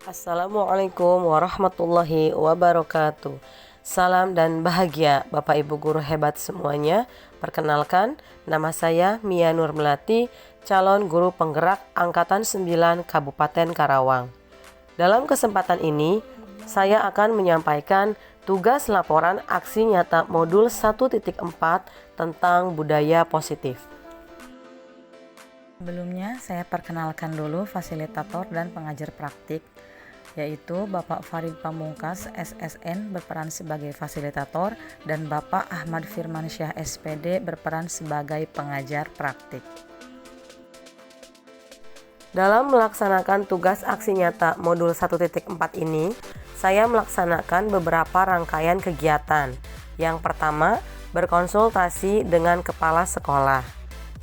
Assalamualaikum warahmatullahi wabarakatuh. Salam dan bahagia Bapak Ibu guru hebat semuanya. Perkenalkan, nama saya Mia Nur Melati, calon guru penggerak Angkatan 9 Kabupaten Karawang. Dalam kesempatan ini, saya akan menyampaikan tugas laporan aksi nyata modul 1.4 tentang budaya positif. Sebelumnya, saya perkenalkan dulu fasilitator dan pengajar praktik, yaitu Bapak Farid Pamungkas SSN berperan sebagai fasilitator dan Bapak Ahmad Firmansyah SPD berperan sebagai pengajar praktik. Dalam melaksanakan tugas aksi nyata modul 1.4 ini, saya melaksanakan beberapa rangkaian kegiatan. Yang pertama, berkonsultasi dengan kepala sekolah.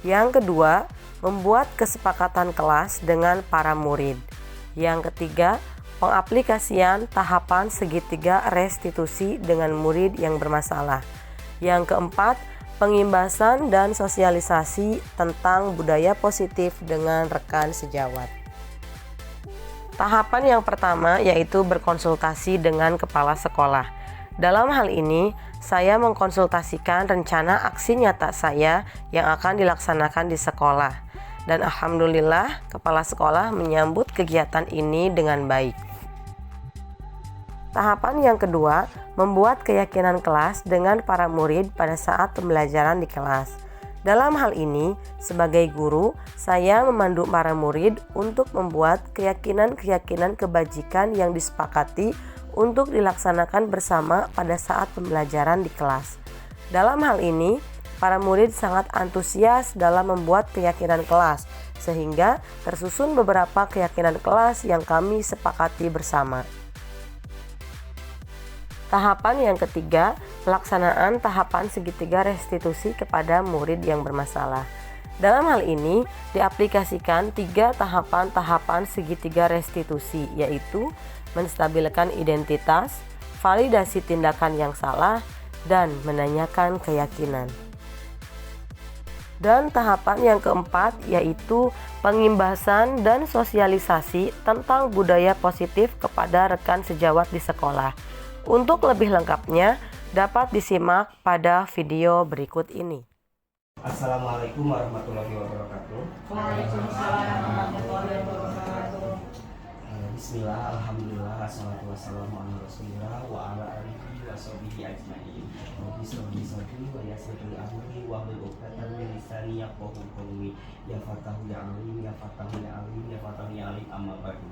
Yang kedua, membuat kesepakatan kelas dengan para murid. Yang ketiga, pengaplikasian tahapan segitiga restitusi dengan murid yang bermasalah. Yang keempat, pengimbasan dan sosialisasi tentang budaya positif dengan rekan sejawat. Tahapan yang pertama yaitu berkonsultasi dengan kepala sekolah. Dalam hal ini, saya mengkonsultasikan rencana aksi nyata saya yang akan dilaksanakan di sekolah. Dan alhamdulillah, kepala sekolah menyambut kegiatan ini dengan baik. Tahapan yang kedua, membuat keyakinan kelas dengan para murid pada saat pembelajaran di kelas. Dalam hal ini, sebagai guru, saya memandu para murid untuk membuat keyakinan-keyakinan kebajikan yang disepakati untuk dilaksanakan bersama pada saat pembelajaran di kelas. Dalam hal ini, para murid sangat antusias dalam membuat keyakinan kelas, sehingga tersusun beberapa keyakinan kelas yang kami sepakati bersama. Tahapan yang ketiga, pelaksanaan tahapan segitiga restitusi kepada murid yang bermasalah. Dalam hal ini, diaplikasikan 3 tahapan segitiga restitusi, yaitu menstabilkan identitas, validasi tindakan yang salah, dan menanyakan keyakinan. Dan tahapan yang keempat yaitu pengimbasan dan sosialisasi tentang budaya positif kepada rekan sejawat di sekolah. Untuk lebih lengkapnya, dapat disimak pada video berikut ini. Assalamualaikum warahmatullahi wabarakatuh. Waalaikumsalam warahmatullahi wabarakatuh. Bismillah, alhamdulillah, wassalatu wassalamu ala rasulillah wa ala alihi wa sahbihi ajma'in. Rabbi shrahli sadri wa yassir li amri wahlul 'uqdatam min lisani yafqahu qawli. Ya Fatahu ya Alim, ya Fatahu ya Alim, ya Fatahu ya Alim, amma ba'du.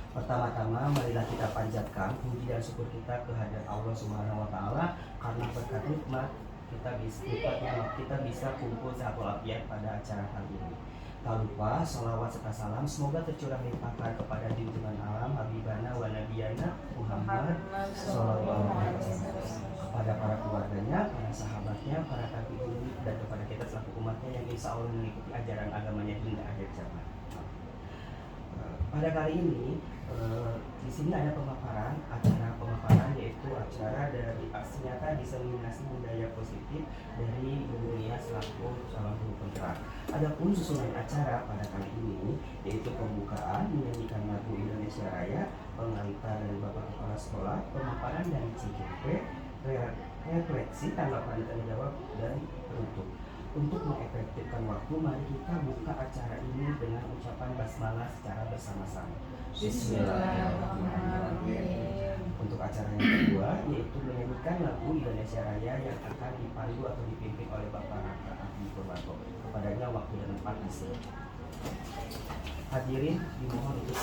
Pertama-tama marilah kita panjatkan puji dan syukur kita kehadirat Allah Subhanahu wa taala karena berkat nikmat kita bisa kumpul sehat walafiat pada acara kali ini. Tak lupa sholawat serta salam semoga tercurah limpahkan kepada junjungan alam Habibana wa Nabiyana Muhammad sallallahu alaihi wasallam, kepada para keluarganya, para sahabatnya, para tabi'in, dan kepada kita selaku umatnya yang insya Allah mengikuti ajaran agamanya hingga akhir zaman. Pada kali ini di sini ada acara pemaparan yaitu acara dari aksi nyata diseminasi budaya positif dari Bu Nia selaku calon guru penggerak. Adapun susunan acara pada kali ini yaitu pembukaan menyanyikan lagu Indonesia Raya, pengantar dari Bapak Kepala Sekolah, pemaparan dari CGP, refleksi tanggapan dan jawab dan penutup. Untuk mengefektifkan waktu, mari kita buka acara ini dengan ucapan basmalah secara bersama-sama. Bismillahirrahmanirrahim. Untuk acara yang kedua yaitu menyanyikan lagu Indonesia Raya yang akan dipandu atau dipimpin oleh Bapak Raka Abdi Purwanto. Kepadanya waktu dan tempat di sini. Hadirin dimohon untuk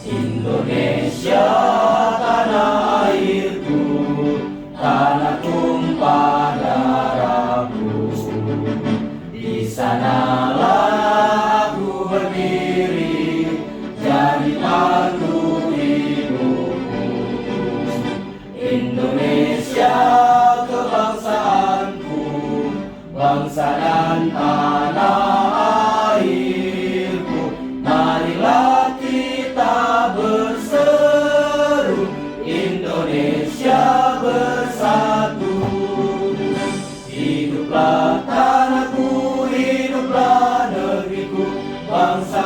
Indonesia tanah airku, tanah tumpah darahku. Di sanalah aku berdiri, jadi pandu hidup.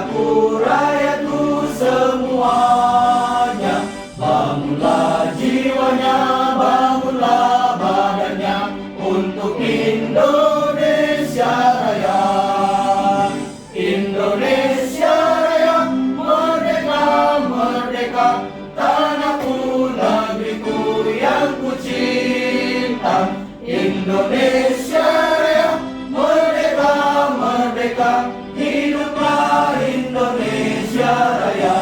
tanahku, rakyatku semuanya. Bangunlah jiwanya, bangunlah badannya untuk Indonesia Raya. Indonesia Raya, merdeka, merdeka, tanahku, negeriku yang ku cinta. Indonesia Raya, merdeka, merdeka, hiduplah Indonesia Raya.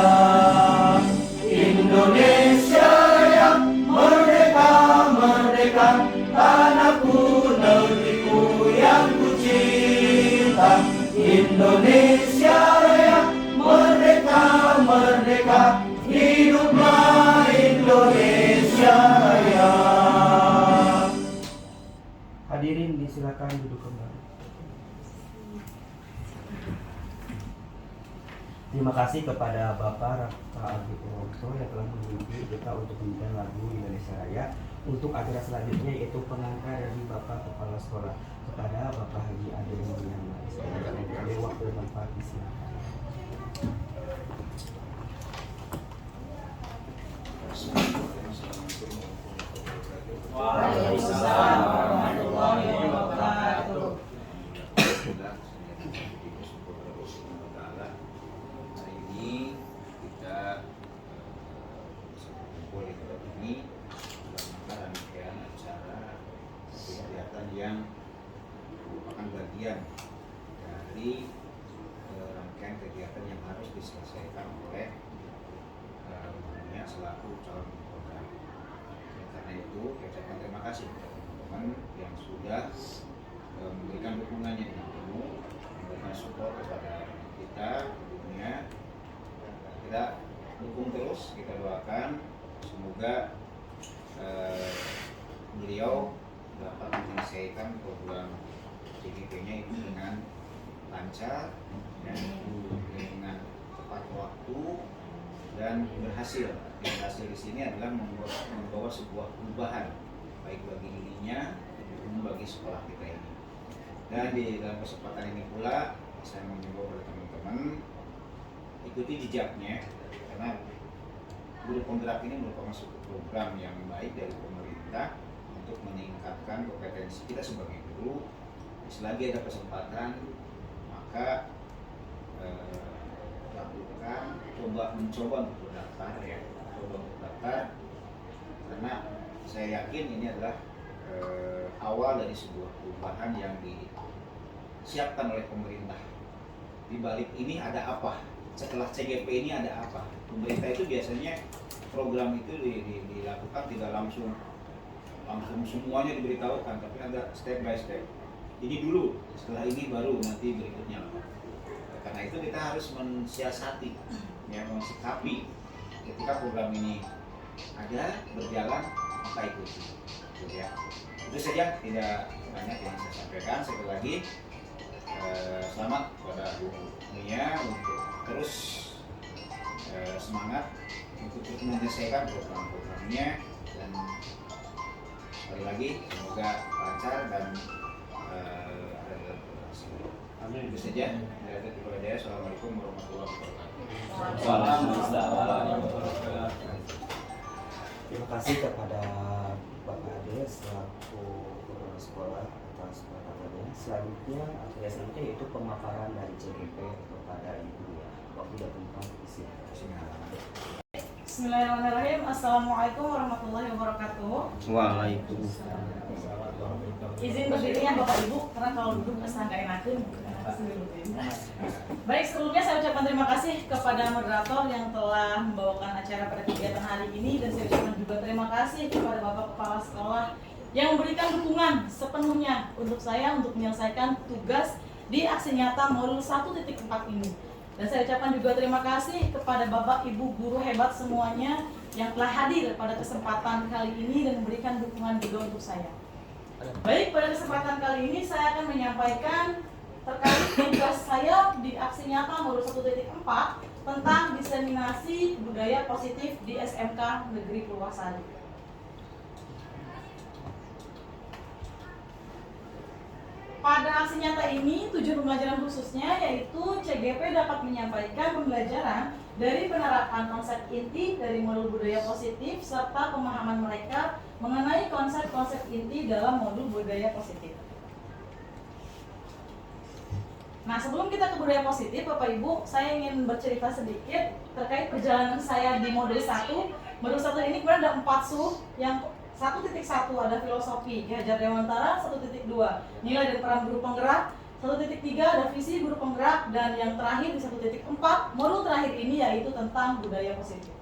Indonesia Raya, merdeka, merdeka, tanahku, negeriku yang ku cinta. Indonesia Raya, merdeka, merdeka, hiduplah Indonesia Raya. Hadirin disilakan duduk kembali. Terima kasih kepada Bapak Raka Adi Purwonto yang telah memimpin kita untuk menyanyikan lagu Indonesia Raya. Untuk acara selanjutnya yaitu pengantar dari Bapak Kepala Sekolah kepada Bapak Haji Ade Mulyana. Ada waktu dan tempat disilakan. Waalaikumsalam warahmatullahi wabarakatuh. Hari ini kita berkumpul di tempat ini dalam rangkaian acara kegiatan yang merupakan bagian dari rangkaian kegiatan yang harus diselesaikan oleh dirinya selaku calon program. Karena itu, saya ucapkan terima kasih kepada teman-teman yang sudah memberikan dukungannya dengan penuh, memberikan support kepada kita tentunya. Kita dukung terus, kita doakan semoga beliau dapat menyelesaikan program CGP-nya itu dengan lancar dan dengan tepat waktu dan berhasil. Dan hasil di sini adalah membawa sebuah perubahan baik bagi dirinya maupun bagi sekolah kita ini. Dan di dalam kesempatan ini pula saya mengimbau kepada teman-teman ikuti jejaknya, karena guru penggerak ini merupakan suatu program yang baik dari pemerintah untuk meningkatkan kompetensi kita sebagai guru. Selagi ada kesempatan maka lakukan, mencoba untuk daftar ya, karena saya yakin ini adalah awal dari sebuah perubahan yang disiapkan oleh pemerintah. Di balik ini ada apa? Setelah CGP ini ada apa? Pemerintah itu biasanya program itu dilakukan tidak langsung semuanya diberitahukan, tapi ada step by step. Ini dulu, setelah ini baru nanti berikutnya. Karena itu kita harus mensiasati, ya, mensikapi ketika program ini ada berjalan maka ikuti. Ya. Itu saja, tidak banyak yang saya sampaikan. Sekali lagi selamat kepada Bu Nia untuk terus semangat untuk terus menyelesaikan program-programnya, dan sekali lagi semoga lancar dan ada dalam berhasil. Amin. Itu saja. Assalamualaikum warahmatullahi wabarakatuh. Terima kasih kepada Bapak Ade selaku kepala sekolah atas perkataannya. Selanjutnya, agenda selanjutnya yaitu pemaparan dari CGP kepada Ibu ya. Waktu dan tempat isi. Bismillahirrahmanirrahim. Assalamualaikum warahmatullahi wabarakatuh. Waalaikumsalam. Izin berdirinya Bapak Ibu, karena kalau duduk kesan gak enakan. Baik, sebelumnya saya ucapkan terima kasih kepada moderator yang telah membawakan acara pada kegiatan hari ini, dan saya ucapkan juga terima kasih kepada Bapak Kepala Sekolah yang memberikan dukungan sepenuhnya untuk saya untuk menyelesaikan tugas di aksi nyata modul 1.4 ini. Dan saya ucapkan juga terima kasih kepada Bapak Ibu guru hebat semuanya yang telah hadir pada kesempatan kali ini dan memberikan dukungan juga untuk saya. Baik, pada kesempatan kali ini saya akan menyampaikan terkait tugas saya di aksi nyata modul 1.4 tentang diseminasi budaya positif di SMK Negeri Purwasari. pada aksi nyata ini, tujuan pembelajaran khususnya yaitu CGP dapat menyampaikan pembelajaran dari penerapan konsep inti dari modul budaya positif serta pemahaman mereka mengenai konsep-konsep inti dalam modul budaya positif. Nah, sebelum kita ke budaya positif, Bapak Ibu, saya ingin bercerita sedikit terkait perjalanan saya di modul 1. Modul 1 ini kemudian ada 4 sub, yang 1.1 ada filosofi, Ki Hajar Dewantara, 1.2 nilai dan peran guru penggerak, 1.3 ada visi guru penggerak, dan yang terakhir di 1.4 modul terakhir ini yaitu tentang budaya positif.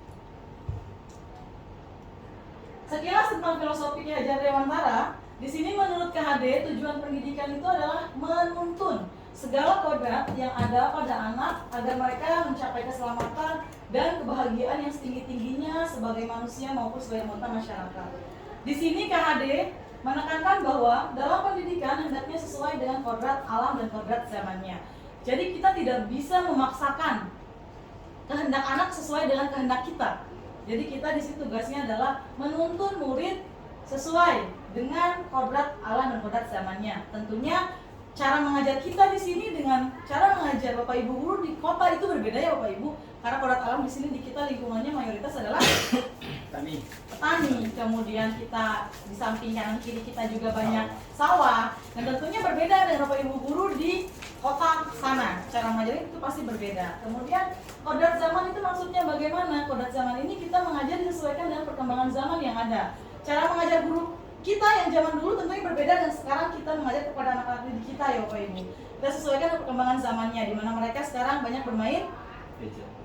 Sekilas tentang filosofi Ki Hajar Dewantara, di sini menurut KHD tujuan pendidikan itu adalah menuntun segala kodrat yang ada pada anak agar mereka mencapai keselamatan dan kebahagiaan yang setinggi-tingginya sebagai manusia maupun sebagai anggota masyarakat. Di sini KHD menekankan bahwa dalam pendidikan hendaknya sesuai dengan kodrat alam dan kodrat zamannya. Jadi kita tidak bisa memaksakan kehendak anak sesuai dengan kehendak kita. Jadi kita di situ tugasnya adalah menuntun murid sesuai dengan kodrat alam dan kodrat zamannya. Tentunya cara mengajar kita di sini dengan cara mengajar Bapak Ibu guru di kota itu berbeda ya Bapak Ibu. Karena kodrat alam di sini di kita lingkungannya mayoritas adalah petani. Kemudian kita di samping kanan kiri kita juga banyak sawah. Dan tentunya berbeda dengan Bapak Ibu guru di kota sana. Cara mengajar itu pasti berbeda. Kemudian kodrat zaman itu maksudnya bagaimana? Kodrat zaman ini kita mengajar disesuaikan dengan perkembangan zaman yang ada. Cara mengajar guru kita yang zaman dulu tentunya berbeda dan sekarang kita mengajar kepada anak-anak didik kita ya Bapak Ibu. Kita sesuaikan dengan perkembangan zamannya, di mana mereka sekarang banyak bermain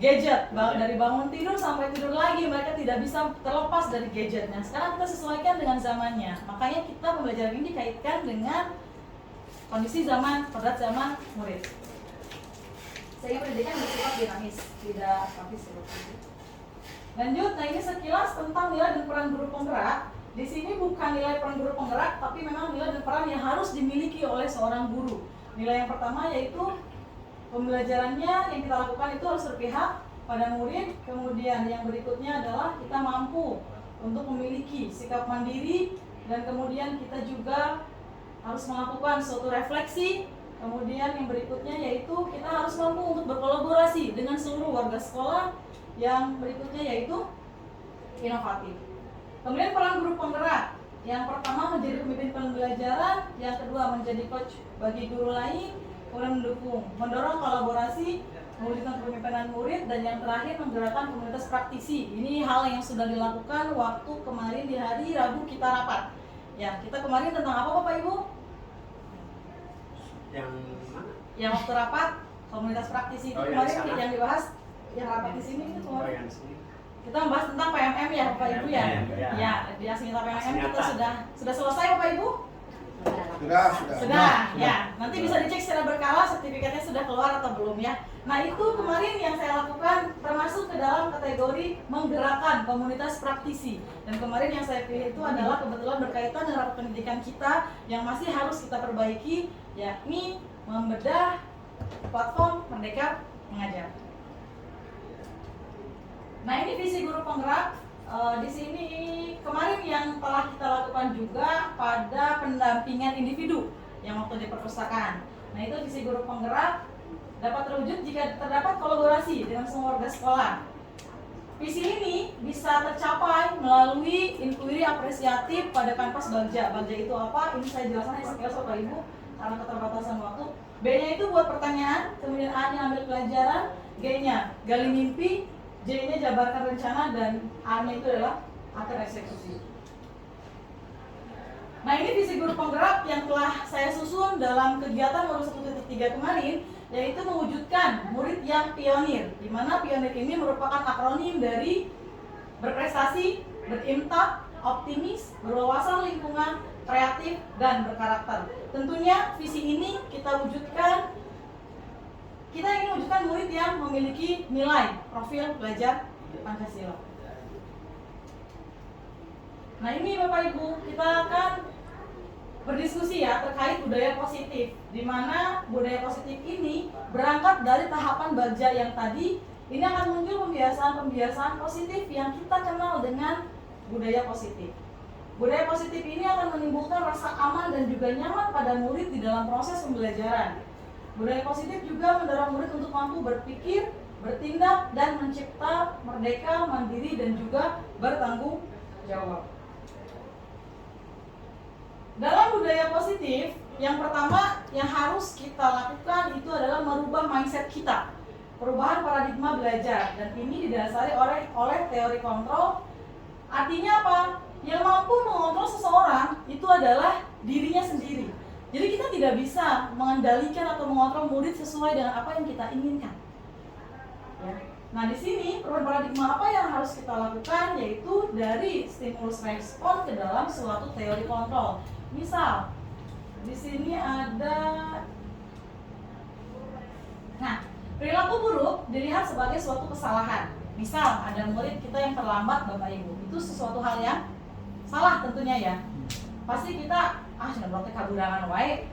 gadget. Dari bangun tidur sampai tidur lagi mereka tidak bisa terlepas dari gadgetnya. Sekarang kita sesuaikan dengan zamannya. Makanya kita pembelajaran ini dikaitkan dengan kondisi zaman, kodrat zaman murid. Sehingga pendidikan bersifat dinamis, tidak statis seperti itu. Lanjut, nah ini sekilas tentang nilai dan peran guru penggerak. Di sini bukan nilai peran guru penggerak, tapi memang nilai dan peran yang harus dimiliki oleh seorang guru. Nilai yang pertama yaitu pembelajarannya yang kita lakukan itu harus berpihak pada murid. Kemudian yang berikutnya adalah kita mampu untuk memiliki sikap mandiri, dan kemudian kita juga harus melakukan suatu refleksi. Kemudian yang berikutnya yaitu kita harus mampu untuk berkolaborasi dengan seluruh warga sekolah. Yang berikutnya yaitu inovatif. Kemudian peran guru penggerak, yang pertama menjadi pemimpin pembelajaran, yang kedua menjadi coach bagi guru lain, kemudian mendorong kolaborasi, mewujudkan kepemimpinan murid, dan yang terakhir menggerakkan komunitas praktisi. Ini hal yang sudah dilakukan waktu kemarin di hari Rabu kita rapat. Ya, kita kemarin tentang apa Bapak Ibu? Yang waktu rapat komunitas praktisi itu kemarin yang dibahas, yang rapat di sini itu kemarin. Kita membahas tentang PMM ya Bapak Ibu ya. Ya, di aksi kita PMM kita sudah selesai Bapak Ibu? Sudah. Ya, nanti bisa dicek secara berkala sertifikatnya sudah keluar atau belum ya. Nah, itu kemarin yang saya lakukan termasuk ke dalam kategori menggerakkan komunitas praktisi. Dan kemarin yang saya pilih itu adalah kebetulan berkaitan dengan rapat pendidikan kita yang masih harus kita perbaiki, yakni membedah platform Merdeka Mengajar. Nah, ini visi guru penggerak. Di sini kemarin yang telah kita lakukan juga pada pendampingan individu yang waktu di perpustakaan. Nah, itu visi guru penggerak dapat terwujud jika terdapat kolaborasi dengan semua warga sekolah. Visi ini bisa tercapai melalui inquiry apresiatif pada kanvas Bagja. Bagja itu apa? Ini saya jelaskan sekilas Bapak Ibu karena keterbatasan waktu. B-nya itu buat pertanyaan, kemudian A-nya ambil pelajaran, G-nya gali mimpi, J-nya jabarkan rencana, dan A-nya itu adalah akhir eksekusi. Nah, ini visi guru penggerak yang telah saya susun dalam kegiatan modul 1.3 kemarin, yaitu mewujudkan murid yang pionir, di mana pionir ini merupakan akronim dari berprestasi, berimpak, optimis, berwawasan lingkungan, kreatif, dan berkarakter. Tentunya visi ini kita ingin mewujudkan murid yang memiliki nilai profil belajar Pancasila. Nah, ini Bapak Ibu, kita akan berdiskusi ya terkait budaya positif, di mana budaya positif ini berangkat dari tahapan Bagja yang tadi. Ini akan muncul pembiasaan-pembiasaan positif yang kita kenal dengan budaya positif. Budaya positif ini akan menimbulkan rasa aman dan juga nyaman pada murid di dalam proses pembelajaran. Budaya positif juga mendorong murid untuk mampu berpikir, bertindak, dan mencipta merdeka, mandiri, dan juga bertanggung jawab. Dalam budaya positif, yang pertama yang harus kita lakukan itu adalah merubah mindset kita. Perubahan paradigma belajar, dan ini didasari oleh teori kontrol. Artinya apa? Yang mampu mengontrol seseorang itu adalah dirinya sendiri. Jadi kita tidak bisa mengendalikan atau mengontrol murid sesuai dengan apa yang kita inginkan. Ya. Nah, di sini perubahan paradigma apa yang harus kita lakukan, yaitu dari stimulus respon ke dalam suatu teori kontrol. Misal, di sini ada, nah, perilaku buruk dilihat sebagai suatu kesalahan. Misal, ada murid kita yang terlambat, Bapak Ibu. Itu sesuatu hal yang salah tentunya ya. Pasti kita, sudah bloknya kaburangan wae.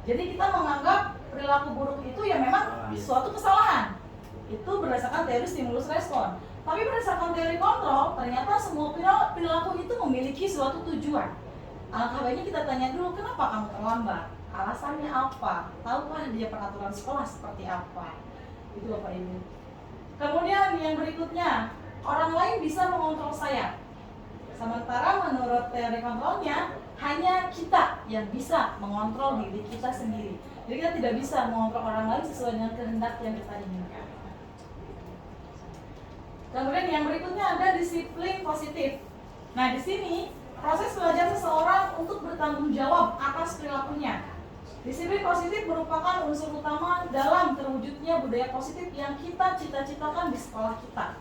Jadi kita menganggap perilaku buruk itu ya memang suatu kesalahan. Itu berdasarkan teori stimulus respon. Tapi berdasarkan teori kontrol, ternyata semua perilaku itu memiliki suatu tujuan. Alangkah baiknya kita tanya dulu, kenapa kamu terlambat? Alasannya apa? Tahukah dia peraturan sekolah seperti apa? Itu Bapak Ibu. Kemudian yang berikutnya, orang lain bisa mengontrol saya. Sementara menurut teori kontrolnya, hanya kita yang bisa mengontrol diri kita sendiri. Jadi kita tidak bisa mengontrol orang lain sesuai dengan kehendak yang kita inginkan. Kemudian yang berikutnya ada disiplin positif. Nah, di sini proses belajar seseorang untuk bertanggung jawab atas perilakunya. Disiplin positif merupakan unsur utama dalam terwujudnya budaya positif yang kita cita-citakan di sekolah kita.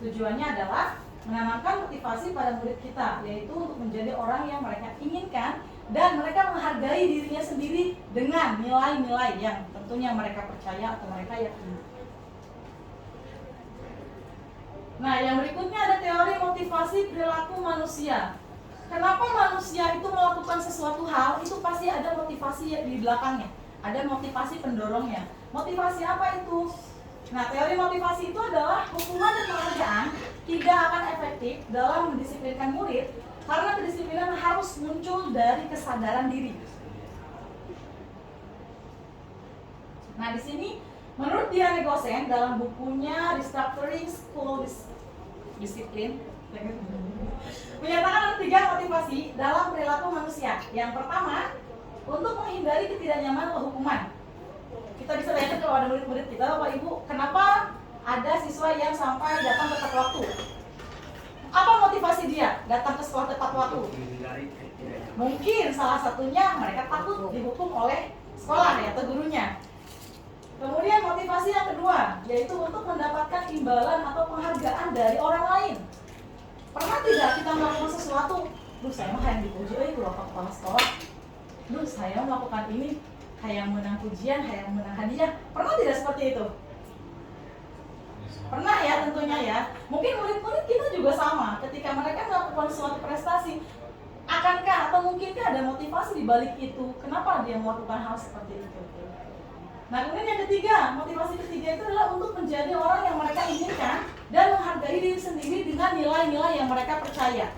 Tujuannya adalah menanamkan motivasi pada murid kita, yaitu untuk menjadi orang yang mereka inginkan dan mereka menghargai dirinya sendiri dengan nilai-nilai yang tentunya mereka percaya atau mereka yakini. Nah, yang berikutnya ada teori motivasi perilaku manusia. Kenapa manusia itu melakukan sesuatu hal, itu pasti ada motivasi di belakangnya, ada motivasi pendorongnya. Motivasi apa itu? Nah, teori motivasi itu adalah hukuman dan penghargaan tidak akan efektif dalam mendisiplinkan murid karena kedisiplinan harus muncul dari kesadaran diri. Nah, di sini menurut Diane Gosen dalam bukunya Restructuring School Discipline menyatakan ada 3 motivasi dalam perilaku manusia. Yang pertama, untuk menghindari ketidaknyamanan atau hukuman. Kita bisa bayangkan kalau ada murid-murid kita, Bapak Ibu, kenapa ada siswa yang sampai datang tepat waktu? Apa motivasi dia datang ke sekolah tepat waktu? Mungkin salah satunya mereka takut dihukum oleh sekolah ya, atau gurunya. Kemudian motivasi yang kedua, yaitu untuk mendapatkan imbalan atau penghargaan dari orang lain. Pernah tidak kita melakukan sesuatu, saya mah yang dipuji, Bapak kepala sekolah, saya melakukan ini, kayak menang pujian, kayak menang hadiah. Pernah tidak seperti itu? Pernah ya tentunya ya. Mungkin murid-murid kita juga sama. Ketika mereka melakukan suatu prestasi, akankah atau mungkinkah ada motivasi di balik itu? Kenapa dia melakukan hal seperti itu? Nah, kemudian yang ketiga, motivasi ketiga itu adalah untuk menjadi orang yang mereka inginkan dan menghargai diri sendiri dengan nilai-nilai yang mereka percaya.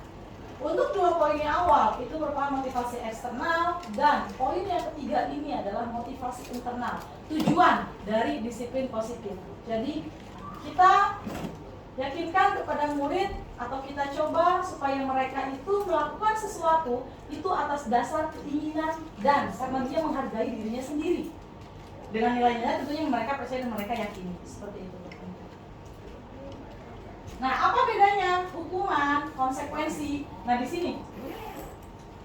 Untuk 2 poin yang awal itu merupakan motivasi eksternal, dan poin yang ketiga ini adalah motivasi internal, tujuan dari disiplin positif. Jadi kita yakinkan kepada murid atau kita coba supaya mereka itu melakukan sesuatu itu atas dasar keinginan dan karena dia menghargai dirinya sendiri dengan nilai-nilai tentunya yang mereka percaya dan mereka yakini, seperti itu. Nah, apa bedanya hukuman, konsekuensi? Nah, di sini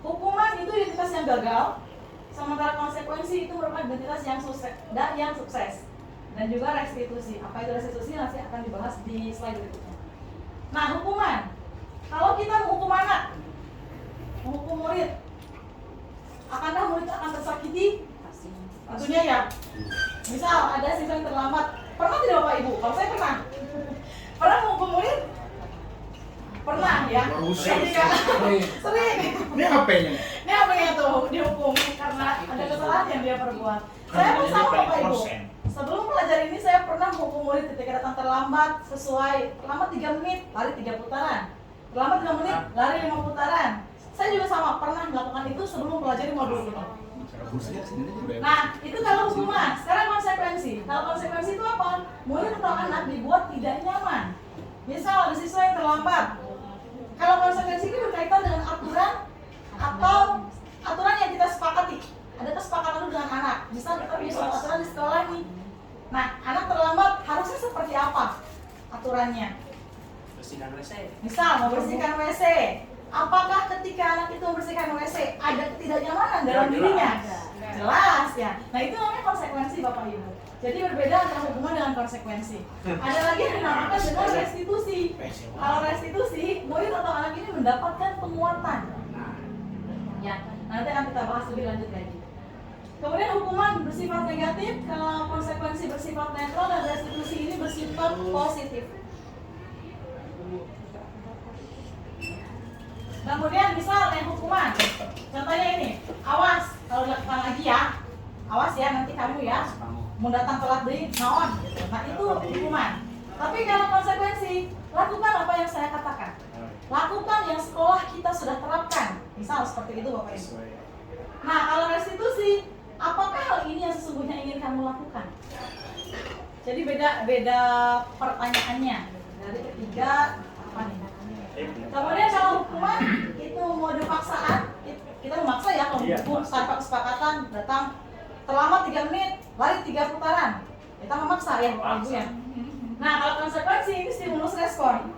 hukuman itu identitas yang gagal, sementara konsekuensi itu merupakan identitas yang sukses dan juga restitusi. Apa itu restitusi nanti akan dibahas di slide berikutnya. Nah, hukuman, kalau kita menghukum anak, menghukum murid, akankah murid akan tersakiti? Tentunya ya. Misal ada siswa yang terlambat, pernah tidak Bapak Ibu? Kalau saya pernah. Pernah menghukum murid? Pernah ya? Sering. Ini HP-nya? Ini HP-nya tuh dihukum karena ada kesalahan yang dia perbuat. Saya pun sama Bapak Ibu. Sebelum belajar ini saya pernah menghukum murid ketika datang terlambat terlambat 3 menit, lari 3 putaran. Terlambat 3 menit, lari 5 putaran. Saya juga sama pernah melakukan itu sebelum mempelajari modul ini. Nah, itu kalau hukuman. Sekarang konsekuensi. Kalau konsekuensi itu apa? Murid atau anak dibuat tidak nyaman. Misal ada siswa yang terlambat. Kalau konsekuensi ini berkaitan dengan aturan atau aturan yang kita sepakati. Ada kesepakatan dengan anak. Misal kita punya suatu aturan di sekolah nih. Nah, anak terlambat harusnya seperti apa aturannya? Bersihkan WC. Misal membersihkan WC. Apakah ketika anak itu membersihkan WC ada ketidaknyamanan dalam dirinya? Jelas ya. Nah, itu namanya konsekuensi Bapak Ibu. Jadi berbeda antara hukuman dengan konsekuensi. Ada lagi yang dinamakan dengan restitusi. Kalau restitusi, murid atau anak ini mendapatkan penguatan. Ya, nanti akan kita bahas lebih lanjut lagi. Kemudian hukuman bersifat negatif, kalau konsekuensi bersifat netral dan restitusi ini bersifat positif. Kemudian misal yang hukuman, contohnya ini, awas kalau dilakukan lagi ya, awas ya nanti kamu ya, mau datang telat di naon gitu. Nah itu hukuman. Tapi kalau konsekuensi, lakukan apa yang saya katakan, lakukan yang sekolah kita sudah terapkan, misal seperti itu Bapak Ibu. Nah kalau restitusi, apakah hal ini yang sesungguhnya ingin kamu lakukan? Jadi beda pertanyaannya. Dari ketiga apa nih? Kemudian kalau hukuman itu mode paksaan, kita memaksa ya kalau hukum tanpa kesepakatan, datang terlambat 3 menit, lari 3 putaran, kita memaksa ya Bapak Ibu ya. Nah kalau konsekuensi ini stimulus respon.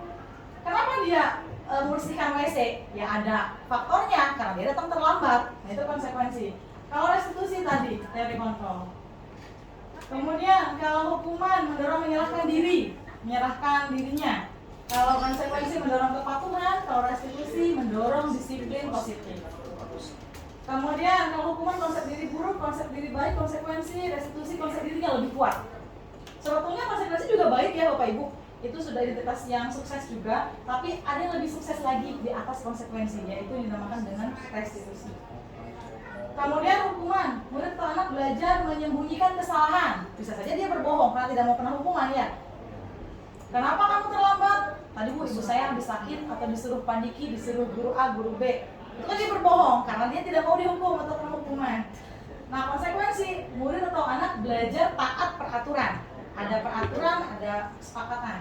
Kenapa dia membersihkan WC? Ya ada faktornya karena dia datang terlambat. Nah itu konsekuensi. Kalau restitusi tadi teori kontrol. Kemudian kalau hukuman mendorong menyerahkan dirinya. Kalau konsekuensi mendorong kepatuhan, kalau restitusi mendorong disiplin positif. Kemudian kalau hukuman konsep diri buruk, konsep diri baik, konsekuensi, restitusi konsep dirinya lebih kuat. Sebetulnya konsekuensi juga baik ya Bapak Ibu. Itu sudah identitas yang sukses juga, tapi ada yang lebih sukses lagi di atas konsekuensi, yaitu yang dinamakan dengan restitusi. Kemudian hukuman, murid atau anak belajar menyembunyikan kesalahan. Bisa saja dia berbohong karena tidak mau kena hukuman ya. Kenapa kamu terlambat? Tadi Bu, ibu saya habis sakit atau disuruh pandiki, disuruh guru A, guru B. Itu kan dia berbohong karena dia tidak mau dihukum atau kena hukuman. Nah konsekuensi, murid atau anak belajar taat peraturan. Ada peraturan, ada kesepakatan.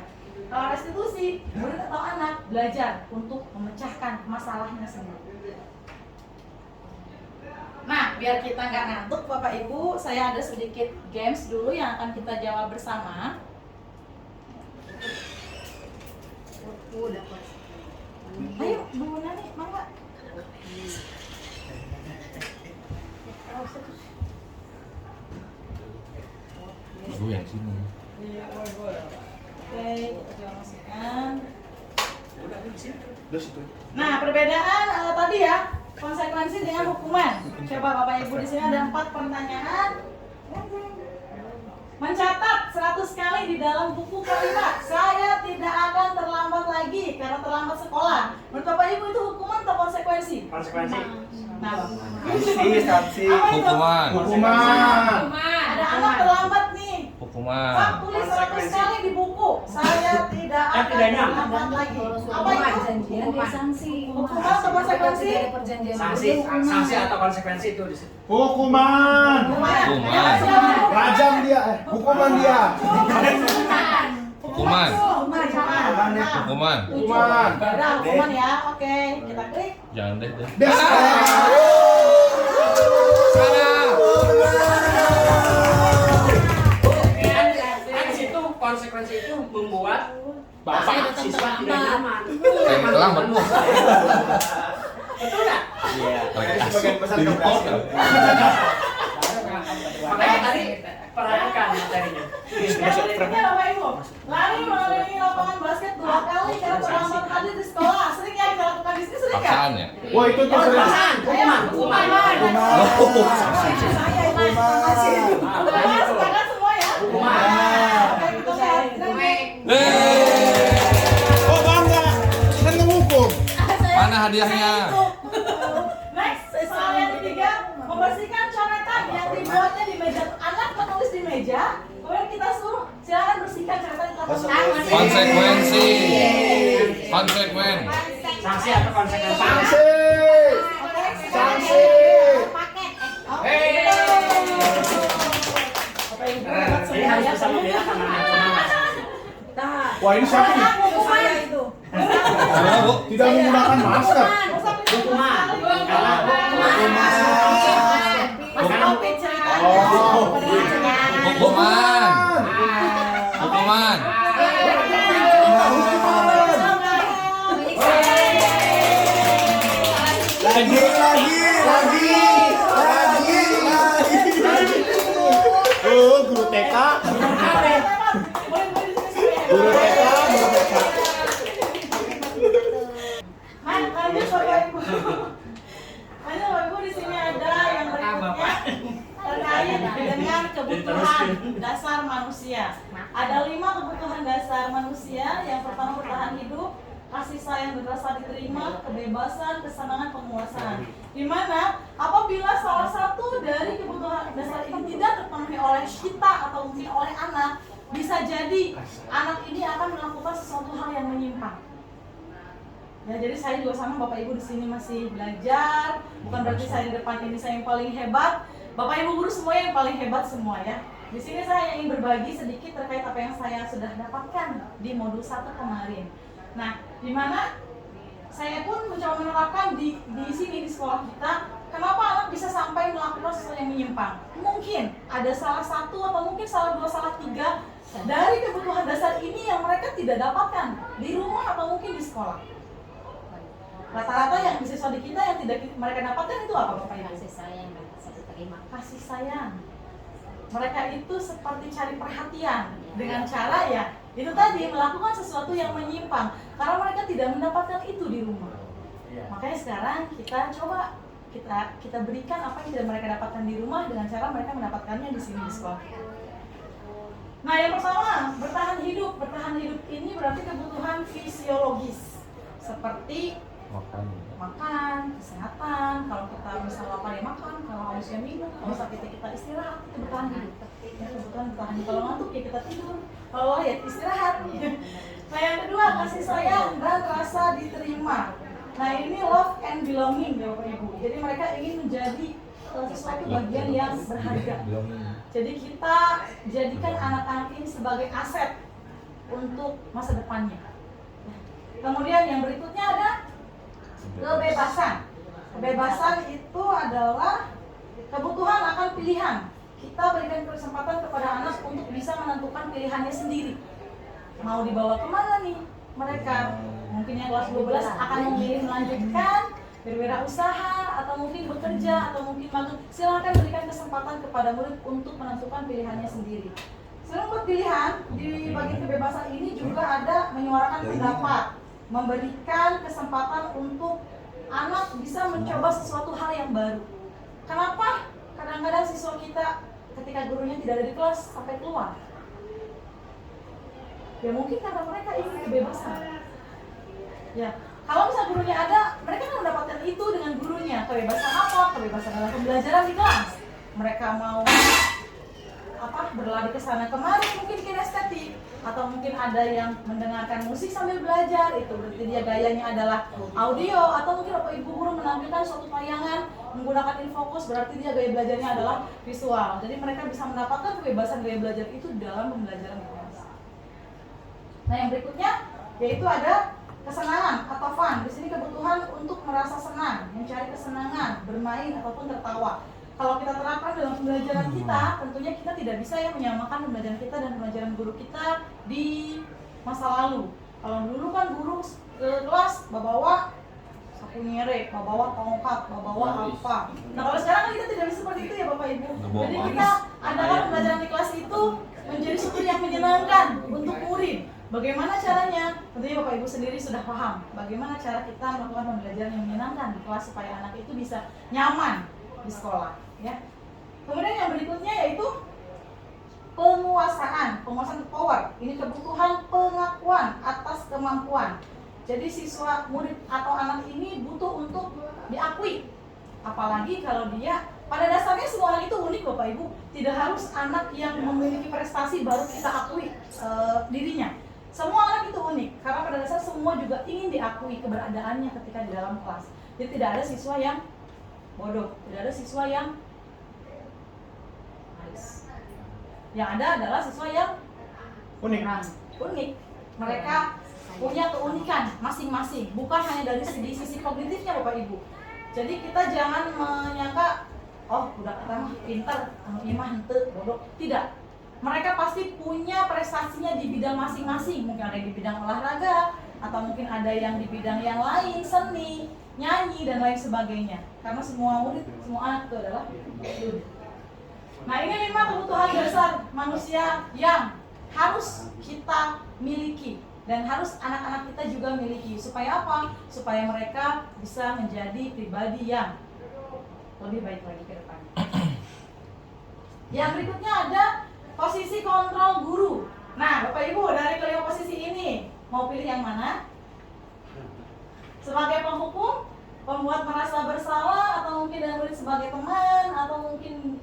Kalau restitusi, murid atau anak belajar untuk memecahkan masalahnya sendiri. Nah, biar kita nggak ngantuk Bapak Ibu, saya ada sedikit games dulu yang akan kita jawab bersama. Ayo, Bu Nani, mangga. Gue yang sini. Oke, kita masukkan. Nah, perbedaan tadi ya, konsekuensi dengan hukuman. Coba Bapak Ibu di sini ada 4 pertanyaan. Mencatat 100 kali di dalam buku kalimat, saya tidak akan terlambat lagi karena terlambat sekolah. Menurut Bapak Ibu itu hukuman atau konsekuensi? Konsekuensi. Nah, Sanksi. apa itu? Hukuman. Ada anak terlambat nih. Hukuman. Pak, tulis 100 kali di buku, saya tidak akan terlambat lagi. Apa itu? Hukuman atau konsekuensi? Sanksi atau konsekuensi itu di situ. Hukuman. Hukuman. Rajam dia, hukuman dia. Hukuman. Hukuman. Hukuman. Udah, hukuman ya. Oke, kita klik. Jangan deh. Des. Kan di situ konsekuensi itu membuat bapak siswa tidak nyaman. Terlambat Bu. Betul nggak? Iya. Sebagai pesan keberhasilan. Makanya tadi perhatikan materinya. Berikutnya Bapak Ibu, lari mengelilingi lapangan basket 2 kali karena terlambat hadir di sekolah. Sering ya kita lakukan di sini, sering ya? Paksaan ya? Wah itu tuh sering. Hukuman. Hukuman, sepakat semua ya? Oke, kita lihat. Oh bangga, kan ngehukum. Mana hadiahnya? Next, soal yang ketiga, membersihkan coretan yang dibuatnya di meja. Anak menulis di meja, kemudian kita suruh silakan bersihkan coretan di kelas. Konsekuensi. Konsekuen. Sanksi atau konsekuensi? Sanksi. Paket. Bapak Ibu hebat semua ya. Wah, ini siapa nih? Itu saya itu. Tidak menggunakan masker. Hukuman. Mas Topik cerita. Hukuman. Lagi. Oh, guru TK. Guru TK. Man, lanjut Bapak Ibu. Lanjut Bapak Ibu, di sini ada yang berikutnya terkait dengan kebutuhan dasar manusia. Ada 5 kebutuhan dasar manusia. Yang pertama bertahan hidup, kasih sayang dan rasa diterima, kebebasan, kesenangan, penguasaan. Di mana apabila salah satu dari kebutuhan dasar ini tidak terpenuhi oleh kita atau mungkin oleh anak, bisa jadi anak ini akan melakukan sesuatu hal yang menyimpang. Ya, jadi saya juga sama Bapak Ibu di sini masih belajar, bukan berarti saya di depan ini saya yang paling hebat. Bapak Ibu guru semua yang paling hebat semua ya. Di sini saya ingin berbagi sedikit terkait apa yang saya sudah dapatkan di modul 1 kemarin. Nah, di mana saya pun mencoba menerapkan di sini di sekolah kita, kenapa anak bisa sampai melakukan sesuatu yang menyimpang? Mungkin ada salah satu atau mungkin salah 2, salah 3 dari kebutuhan dasar ini yang mereka tidak dapatkan di rumah atau mungkin di sekolah. Rata-rata yang siswa di kita yang tidak mereka dapatkan itu apa Bapak Ibu? Kasih sayang dan rasa diterima. Kasih sayang. Mereka itu seperti cari perhatian dengan cara ya itu tadi melakukan sesuatu yang menyimpang karena mereka tidak mendapatkan itu di rumah. Makanya sekarang kita coba kita berikan apa yang tidak mereka dapatkan di rumah dengan cara mereka mendapatkannya di sini di sekolah. Nah, yang pertama, bertahan hidup. Bertahan hidup ini berarti kebutuhan fisiologis seperti makan, kesehatan. Kalau kita misal lapar ya makan, kalau haus ya minum, kalau sakit ya kita istirahat, itu bertahan hidup. Ya, kebutuhan bertahan hidup. Kalau ngantuk ya kita tidur, kalau ya istirahat. Nah, yang kedua, kasih sayang dan rasa diterima. Nah, ini love and belonging ya Bapak Ibu. Jadi mereka ingin menjadi sesuatu bagian yang berharga. Jadi kita jadikan anak-anak ini sebagai aset untuk masa depannya. Kemudian yang berikutnya ada kebebasan. Kebebasan itu adalah kebutuhan akan pilihan. Kita berikan kesempatan kepada anak untuk bisa menentukan pilihannya sendiri. Mau dibawa kemana nih mereka? Mungkin yang kelas 12 akan memilih melanjutkan berwirausaha atau mungkin bekerja atau mungkin magang. Silakan berikan kesempatan kepada murid untuk menentukan pilihannya sendiri. Selain buat pilihan, di bagian kebebasan ini juga ada menyuarakan pendapat, memberikan kesempatan untuk anak bisa mencoba sesuatu hal yang baru. Kenapa? Kadang-kadang siswa kita ketika gurunya tidak ada di kelas sampai keluar. Ya mungkin karena mereka ingin kebebasan. Ya, kalau misalnya gurunya ada, mereka kan mendapatkan itu dengan gurunya. Kebebasan apa? Kebebasan dalam pembelajaran di kelas. Mereka mau berlari ke sana kemari, mungkin kinestetik, atau mungkin ada yang mendengarkan musik sambil belajar, itu berarti dia gayanya adalah audio, atau mungkin Bapak Ibu guru menampilkan suatu tayangan menggunakan infocus, berarti dia gaya belajarnya adalah visual. Jadi mereka bisa mendapatkan kebebasan gaya belajar itu dalam pembelajaran di kelas. Nah, yang berikutnya yaitu ada kesenangan atau fun. Di sini kebutuhan untuk merasa senang, mencari kesenangan, bermain ataupun tertawa. Kalau kita terapkan dalam pembelajaran kita, tentunya kita tidak bisa ya menyamakan pembelajaran kita dan pembelajaran guru kita di masa lalu. Kalau dulu kan guru ke kelas bawa sapu nyerek, bawa tongkat, bawa apa. Nah, kalau sekarang kan kita tidak bisa seperti itu ya Bapak Ibu. Jadi kita adalah pembelajaran di kelas itu menjadi sesuatu yang menyenangkan untuk murid. Bagaimana caranya? Tentunya Bapak Ibu sendiri sudah paham bagaimana cara kita melakukan pembelajaran yang menyenangkan di kelas supaya anak itu bisa nyaman di sekolah, ya. Kemudian yang berikutnya yaitu penguasaan power. Ini kebutuhan pengakuan atas kemampuan. Jadi siswa, murid atau anak ini butuh untuk diakui. Apalagi kalau dia pada dasarnya semua anak itu unik Bapak Ibu. Tidak harus anak yang memiliki prestasi baru kita akui dirinya. Semua anak itu unik karena pada dasarnya semua juga ingin diakui keberadaannya ketika di dalam kelas. Jadi tidak ada siswa yang bodoh, tidak ada siswa yang nice. Yang ada adalah siswa yang Unik. unik. Mereka punya keunikan masing-masing, bukan hanya dari sisi kognitifnya Bapak Ibu. Jadi kita jangan menyangka, oh udah kata mah pintar, imah hente, bodoh. Tidak. Mereka pasti punya prestasinya di bidang masing-masing. Mungkin ada yang di bidang olahraga, atau mungkin ada yang di bidang yang lain, seni, nyanyi, dan lain sebagainya. Karena semua murid, semua anak itu adalah murid. Nah, ini 5 kebutuhan dasar manusia yang harus kita miliki dan harus anak-anak kita juga miliki. Supaya apa? Supaya mereka bisa menjadi pribadi yang lebih baik lagi ke depan. Yang berikutnya ada posisi kontrol guru. Nah, Bapak Ibu, dari kelima posisi ini mau pilih yang mana? Sebagai penghukum, pembuat merasa bersalah, atau mungkin dari murid sebagai teman, atau mungkin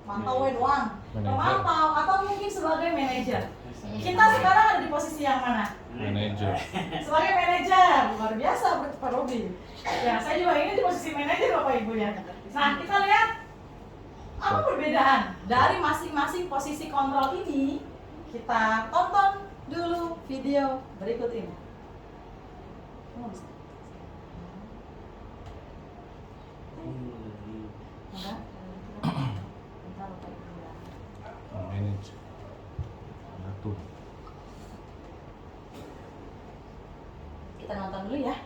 mantau doang, pemantau, atau mungkin sebagai manajer. Kita sekarang ada di posisi yang mana? Manajer. Sebagai manajer, luar biasa Pak Robi. Ya, saya juga ini di posisi manajer Bapak Ibu ya. Nah, kita lihat apa perbedaan dari masing-masing posisi kontrol ini. Kita tonton dulu video berikut ini. Manajer. Satu. Kita nonton dulu ya.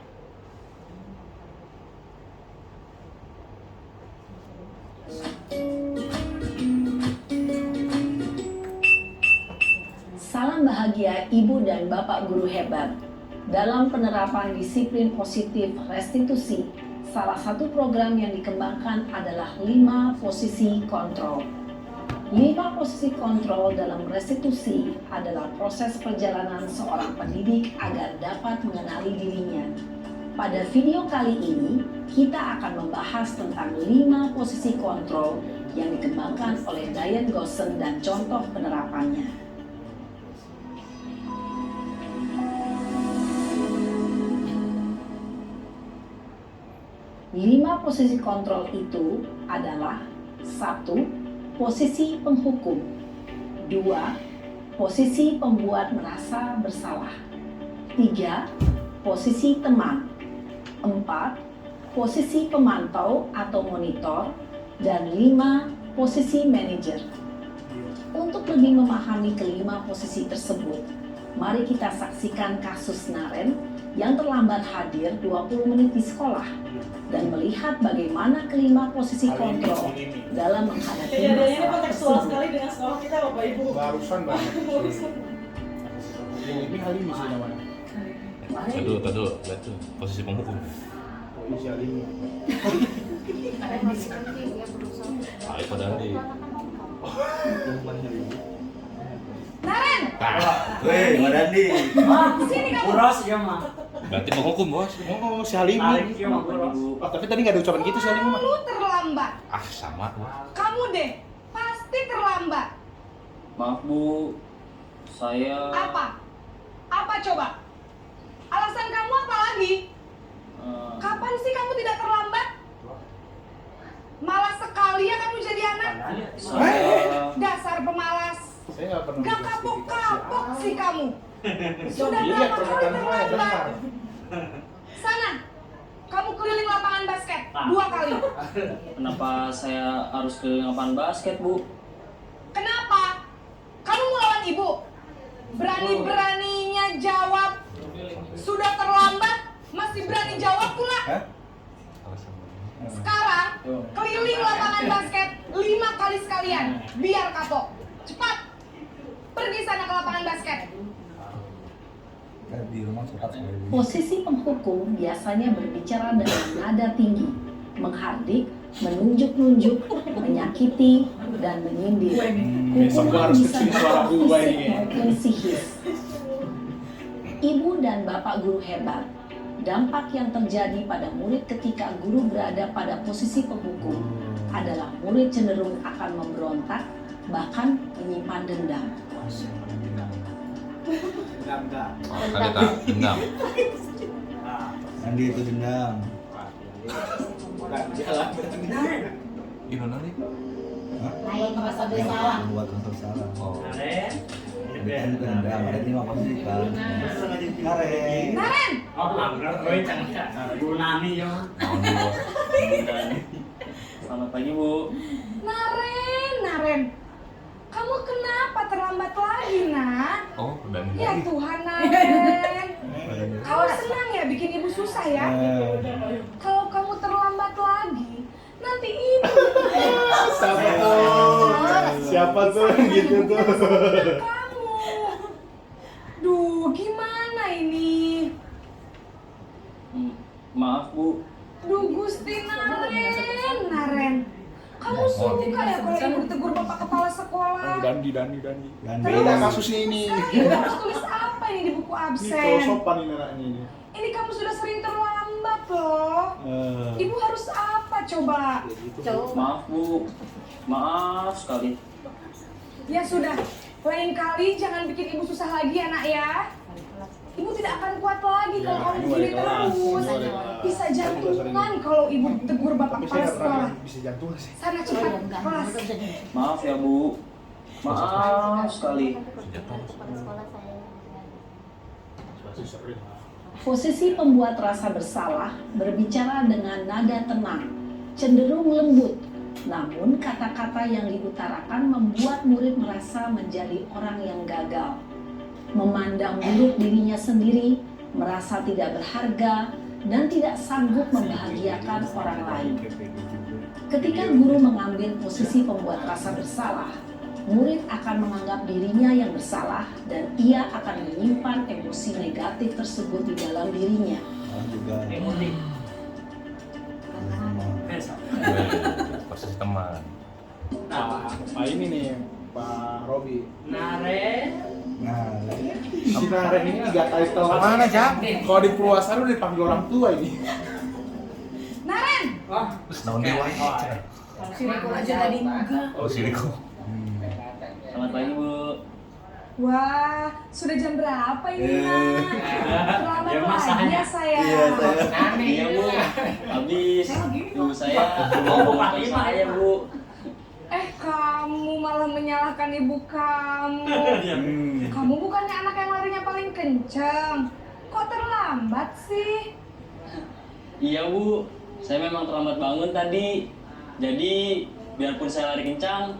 Salam bahagia Ibu dan Bapak guru hebat. Dalam penerapan disiplin positif restitusi, salah satu program yang dikembangkan adalah 5 posisi kontrol. 5 posisi kontrol dalam restitusi adalah proses perjalanan seorang pendidik agar dapat mengenali dirinya. Pada video kali ini, kita akan membahas tentang 5 posisi kontrol yang dikembangkan oleh Diane Gosson dan contoh penerapannya. 5 posisi kontrol itu adalah 1. Posisi penghukum. 2. Posisi pembuat merasa bersalah. 3. Posisi teman. 4. Posisi pemantau atau monitor. Dan 5. Posisi manajer. Untuk lebih memahami kelima posisi tersebut, mari kita saksikan kasus Naren yang terlambat hadir 20 menit di sekolah dan melihat bagaimana kelima posisi kontrol dalam menghadapi Kejadiannya ini masalah kontekstual tersebut. sekali dengan sekolah kita Bapak Ibu. Barusan banget. Ini Halim sih namanya. Tadu, lihat tuh posisi penghukum. Polisi Halim. Ayo pada di. Naren, Weh, Madandi. sini kamu. Uras ya mah. Berarti penghukum bos. Oh, si Halim. Alik ya mah uras. Oh, tapi tadi nggak ada ucapan gitu si Halim mah. Lu terlambat. Ah sama bos. Kamu deh, pasti terlambat. Maaf Bu, saya Apa? Apa coba? Alasan kamu apa lagi? Kapan sih kamu tidak terlambat? Malas sekali ya kamu jadi anak. saya Dasar pemalas. Saya nggak pernah. Gak kapok-kapok sih kamu. Sudah Iya, berapa kali perkataan saya terlambat? dengar. Sana, kamu keliling lapangan basket 2 kali. kenapa saya harus keliling lapangan basket Bu? Kenapa? Kamu mau lawan ibu? Berani-beraninya jawab. Sudah terlambat, masih berani jawab pula. Hah? Sekarang, keliling lapangan basket 5 kali sekalian. Biar kapok. Cepat. Pergi sana ke lapangan basket. Posisi penghukum biasanya berbicara dengan nada tinggi, menghardik, menunjuk-nunjuk, menyakiti, dan menyindir. Besok gua harus bisa kecil suara bersifat gua fisik ini. maupun psikis. Ibu dan Bapak guru hebat, dampak yang terjadi pada murid ketika guru berada pada posisi penghukum adalah murid cenderung akan memberontak, bahkan menyimpan dendam. Kali tak dendam. Andi itu dendam. Bukan jalan. Ini nanti. Buat merasa bersalah. Buat bersalah. Oh. Bukan ada 5 posisi kan. Naren. Naren, Oh, langgar kowe jangan gunani yo. Selamat pagi, Bu. Naren. Kamu kenapa terlambat lagi, nak? Oh, dan Ya Tuhan, Naren. Kamu senang ya bikin ibu susah ya? Kalau kamu terlambat lagi, nanti ibu Siapa tuh gitu tuh? kamu. Duh, gimana ini? Maaf, Bu. Duh, Gusti Naren. Kamu suka ya kalau ibu ditegur bapak kepala sekolah? Dandi. Beda kasusnya ini. Ibu harus tulis apa ini di buku Ini absen? sopan ini anaknya ini. Ini kamu sudah sering terlambat loh. Ibu harus apa coba? Maaf, Bu. Maaf sekali. Ya sudah, lain kali jangan bikin ibu susah lagi ya nak ya. Ibu tidak akan kuat lagi kalau kamu begini terus. Bisa jantungan kalau ibu tegur bapak kepala sekolah. Bisa jantungan sih. Sana cepat kelas. Maaf ya, Bu. Maaf sekali. Posisi pembuat rasa bersalah berbicara dengan nada tenang, cenderung lembut. Namun kata-kata yang diutarakan membuat murid merasa menjadi orang yang gagal. Memandang buruk dirinya sendiri, merasa tidak berharga, dan tidak sanggup membahagiakan orang lain. Ketika guru mengambil posisi pembuat rasa bersalah, murid akan menganggap dirinya yang bersalah dan ia akan menyimpan emosi negatif tersebut di dalam dirinya. Posisi teman. Pak ini nih, Pak Robi. Naren. Si Naren ini 3 kali telat. Mana, Cak? Kalau di Purwasaru udah dipanggil orang tua ini. Naren, Terus naon dia wae. si Riko aja tadi enggak. Oh, si Riko. Selamat pagi, Bu. Wah, sudah jam berapa ini nak? Terlambat Ya, Mas, lagi ya saya. Iya, Bu. Habis. Ibu saya mau pakai saya, Bu. Kamu malah menyalahkan ibu kamu. Kamu bukannya anak yang larinya paling kenceng. Kok terlambat sih? Iya, Bu. Saya memang terlambat bangun tadi. Jadi, biarpun saya lari kencang,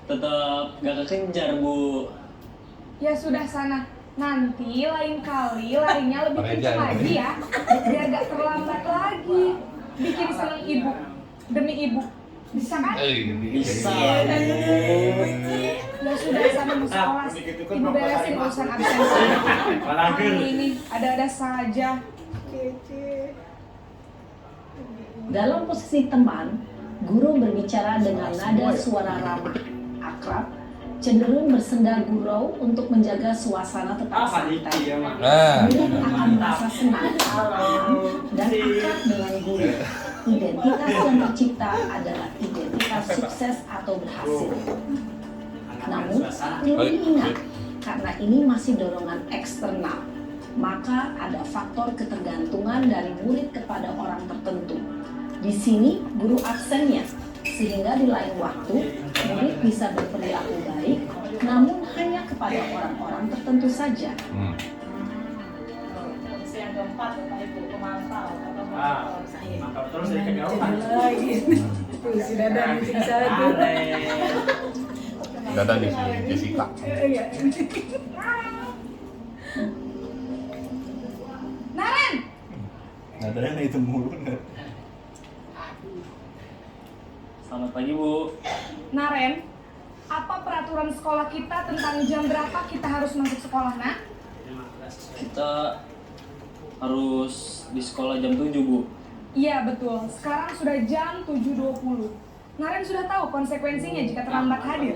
tetap gak kekejar, Bu. Ya sudah sana. Nanti lain kali larinya lebih Pakai kenceng aja, lagi ya. Biar gak terlambat lagi. Bikin seneng ibu. Demi ibu. Bisa kan? Bisa. Ya sudah sana mau sekolah. Ibu beresin urusan absensi. Ini ada-ada saja. Dalam posisi teman, guru berbicara dengan nada suara ramah, akrab, cenderung bersenda gurau untuk menjaga suasana tetap santai. Murid akan merasa senang, aman, dan akrab dengan guru. Identitas yang tercipta adalah identitas sukses atau berhasil. Namun, perlu diingat, karena ini masih dorongan eksternal, maka ada faktor ketergantungan dari murid kepada orang tertentu. Di sini guru absennya, sehingga di lain waktu murid bisa berperilaku baik, namun hanya kepada orang-orang tertentu saja. Yang keempat, Bapak Ibu, pemantau atau Mantap terus dari kejauhan. Tuh, si Dadan disiksa tuh. Dadan di sini, Jessica. Naren, Nadanya itu mulu. Selamat pagi, Bu. Naren, apa peraturan sekolah kita tentang jam berapa kita harus masuk sekolah, nak? Kita harus di sekolah jam 7, Bu. Iya betul, sekarang sudah jam 7.20. Naren sudah tahu konsekuensinya jika terlambat hadir.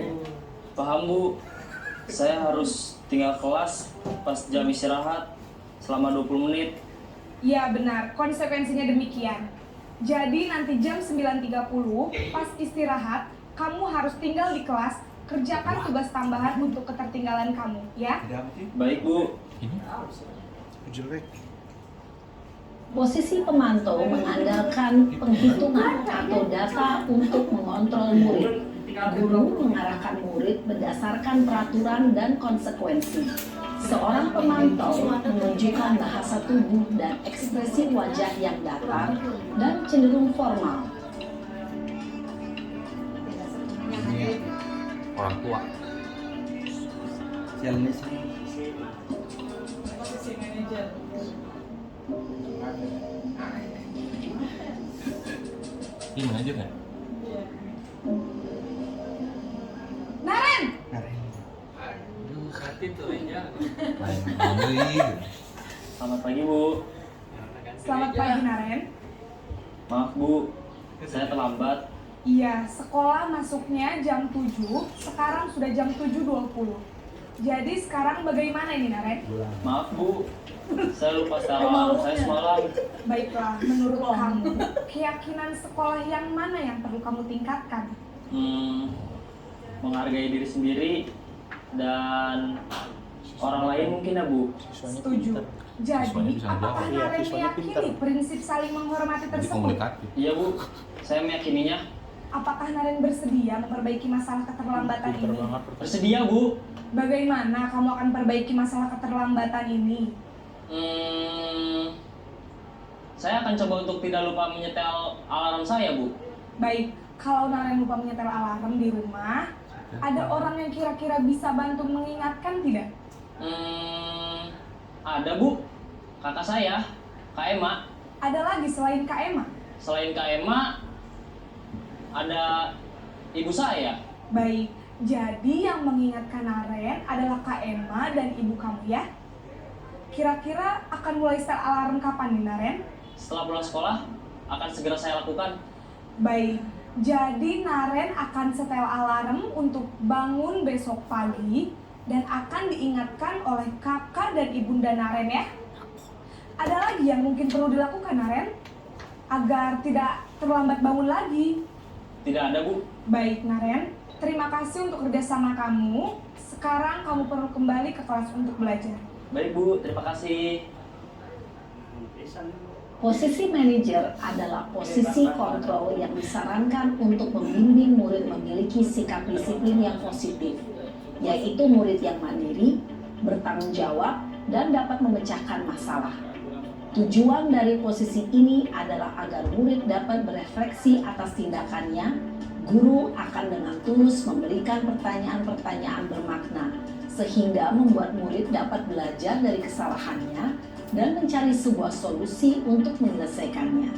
Paham, Bu. Saya harus tinggal kelas pas jam istirahat selama 20 menit. Iya benar, konsekuensinya demikian. Jadi nanti jam 9.30 pas istirahat, kamu harus tinggal di kelas, kerjakan tugas tambahan untuk ketertinggalan kamu, ya? Baik, Bu. Jelek. Posisi pemantau mengandalkan penghitungan atau data untuk mengontrol murid. Guru mengarahkan murid berdasarkan peraturan dan konsekuensi. Seorang pemantau menunjukkan bahasa tubuh dan ekspresi wajah yang datar dan cenderung formal. Orang tua. Sialis. Posisi manajer. Ini mana aja kan? Iya. Naren, Selamat pagi Bu. selamat pagi Naren. Maaf Bu, saya terlambat. Iya, sekolah masuknya jam 7, sekarang sudah jam 7.20. Jadi sekarang bagaimana ini Naren? Maaf Bu, saya lupa salam saya semalam. Baiklah, menurut kamu, keyakinan sekolah yang mana yang perlu kamu tingkatkan? Menghargai diri sendiri dan orang lain mungkin ya Bu. Setuju. Jadi, apakah Naren meyakini prinsip saling menghormati Jadi tersebut? komunikatif. Iya Bu, saya meyakininya. Apakah Naren bersedia memperbaiki masalah keterlambatan ini? Bersedia Bu. Bagaimana kamu akan perbaiki masalah keterlambatan ini? Saya akan coba untuk tidak lupa menyetel alarm saya Bu. Baik, kalau Naren lupa menyetel alarm di rumah, ada orang yang kira-kira bisa bantu mengingatkan tidak? Ada Bu, kakak saya, Kak Ema. Ada lagi selain Kak Ema? Selain Kak Ema, ada ibu saya. Baik, jadi yang mengingatkan Naren adalah Kak Ema dan ibu kamu ya? Kira-kira akan mulai setel alarm kapan nih Naren? Setelah pulang sekolah, akan segera saya lakukan. Baik, jadi Naren akan setel alarm untuk bangun besok pagi dan akan diingatkan oleh kakak dan ibunda Naren ya. Ada lagi yang mungkin perlu dilakukan Naren agar tidak terlambat bangun lagi? Tidak ada Bu. Baik Naren, terima kasih untuk kerjasama kamu. Sekarang kamu perlu kembali ke kelas untuk belajar. Baik Bu, terima kasih. Posisi manajer adalah posisi kontrol yang disarankan untuk membimbing murid memiliki sikap disiplin yang positif, yaitu murid yang mandiri, bertanggung jawab, dan dapat memecahkan masalah. Tujuan dari posisi ini adalah agar murid dapat berefleksi atas tindakannya. Guru akan dengan tulus memberikan pertanyaan-pertanyaan bermakna, sehingga membuat murid dapat belajar dari kesalahannya dan mencari sebuah solusi untuk menyelesaikannya.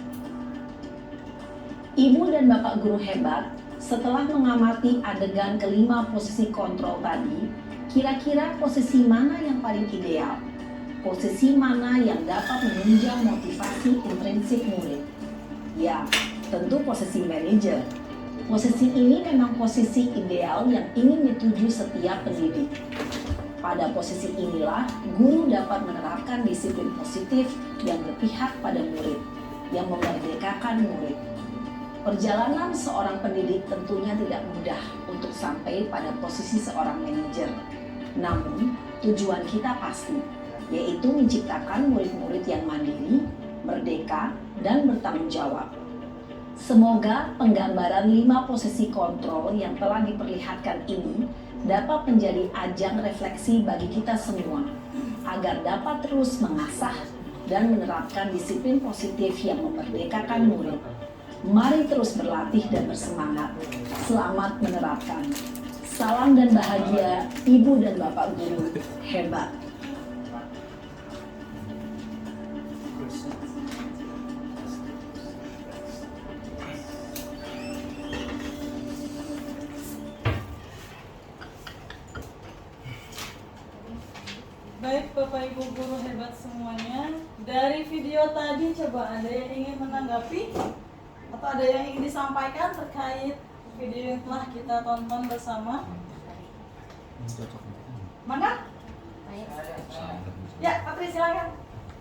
Ibu dan Bapak guru hebat, setelah mengamati adegan kelima posisi kontrol tadi, kira-kira posisi mana yang paling ideal? Posisi mana yang dapat menunjang motivasi intrinsik murid? Ya, tentu posisi manajer. Posisi ini memang posisi ideal yang ingin dituju setiap pendidik. Pada posisi inilah, guru dapat menerapkan disiplin positif yang berpihak pada murid, yang memerdekakan murid. Perjalanan seorang pendidik tentunya tidak mudah untuk sampai pada posisi seorang manajer. Namun, tujuan kita pasti, yaitu menciptakan murid-murid yang mandiri, merdeka, dan bertanggung jawab. Semoga penggambaran 5 posisi kontrol yang telah diperlihatkan ini dapat menjadi ajang refleksi bagi kita semua, agar dapat terus mengasah dan menerapkan disiplin positif yang memerdekakan murid. Mari terus berlatih dan bersemangat. Selamat menerapkan. Salam dan bahagia, Ibu dan Bapak guru hebat. Baik Bapak Ibu guru hebat semuanya, dari video tadi coba ada yang ingin menanggapi atau ada yang ingin disampaikan terkait video yang telah kita tonton bersama? Mana? Ya, Patri silakan.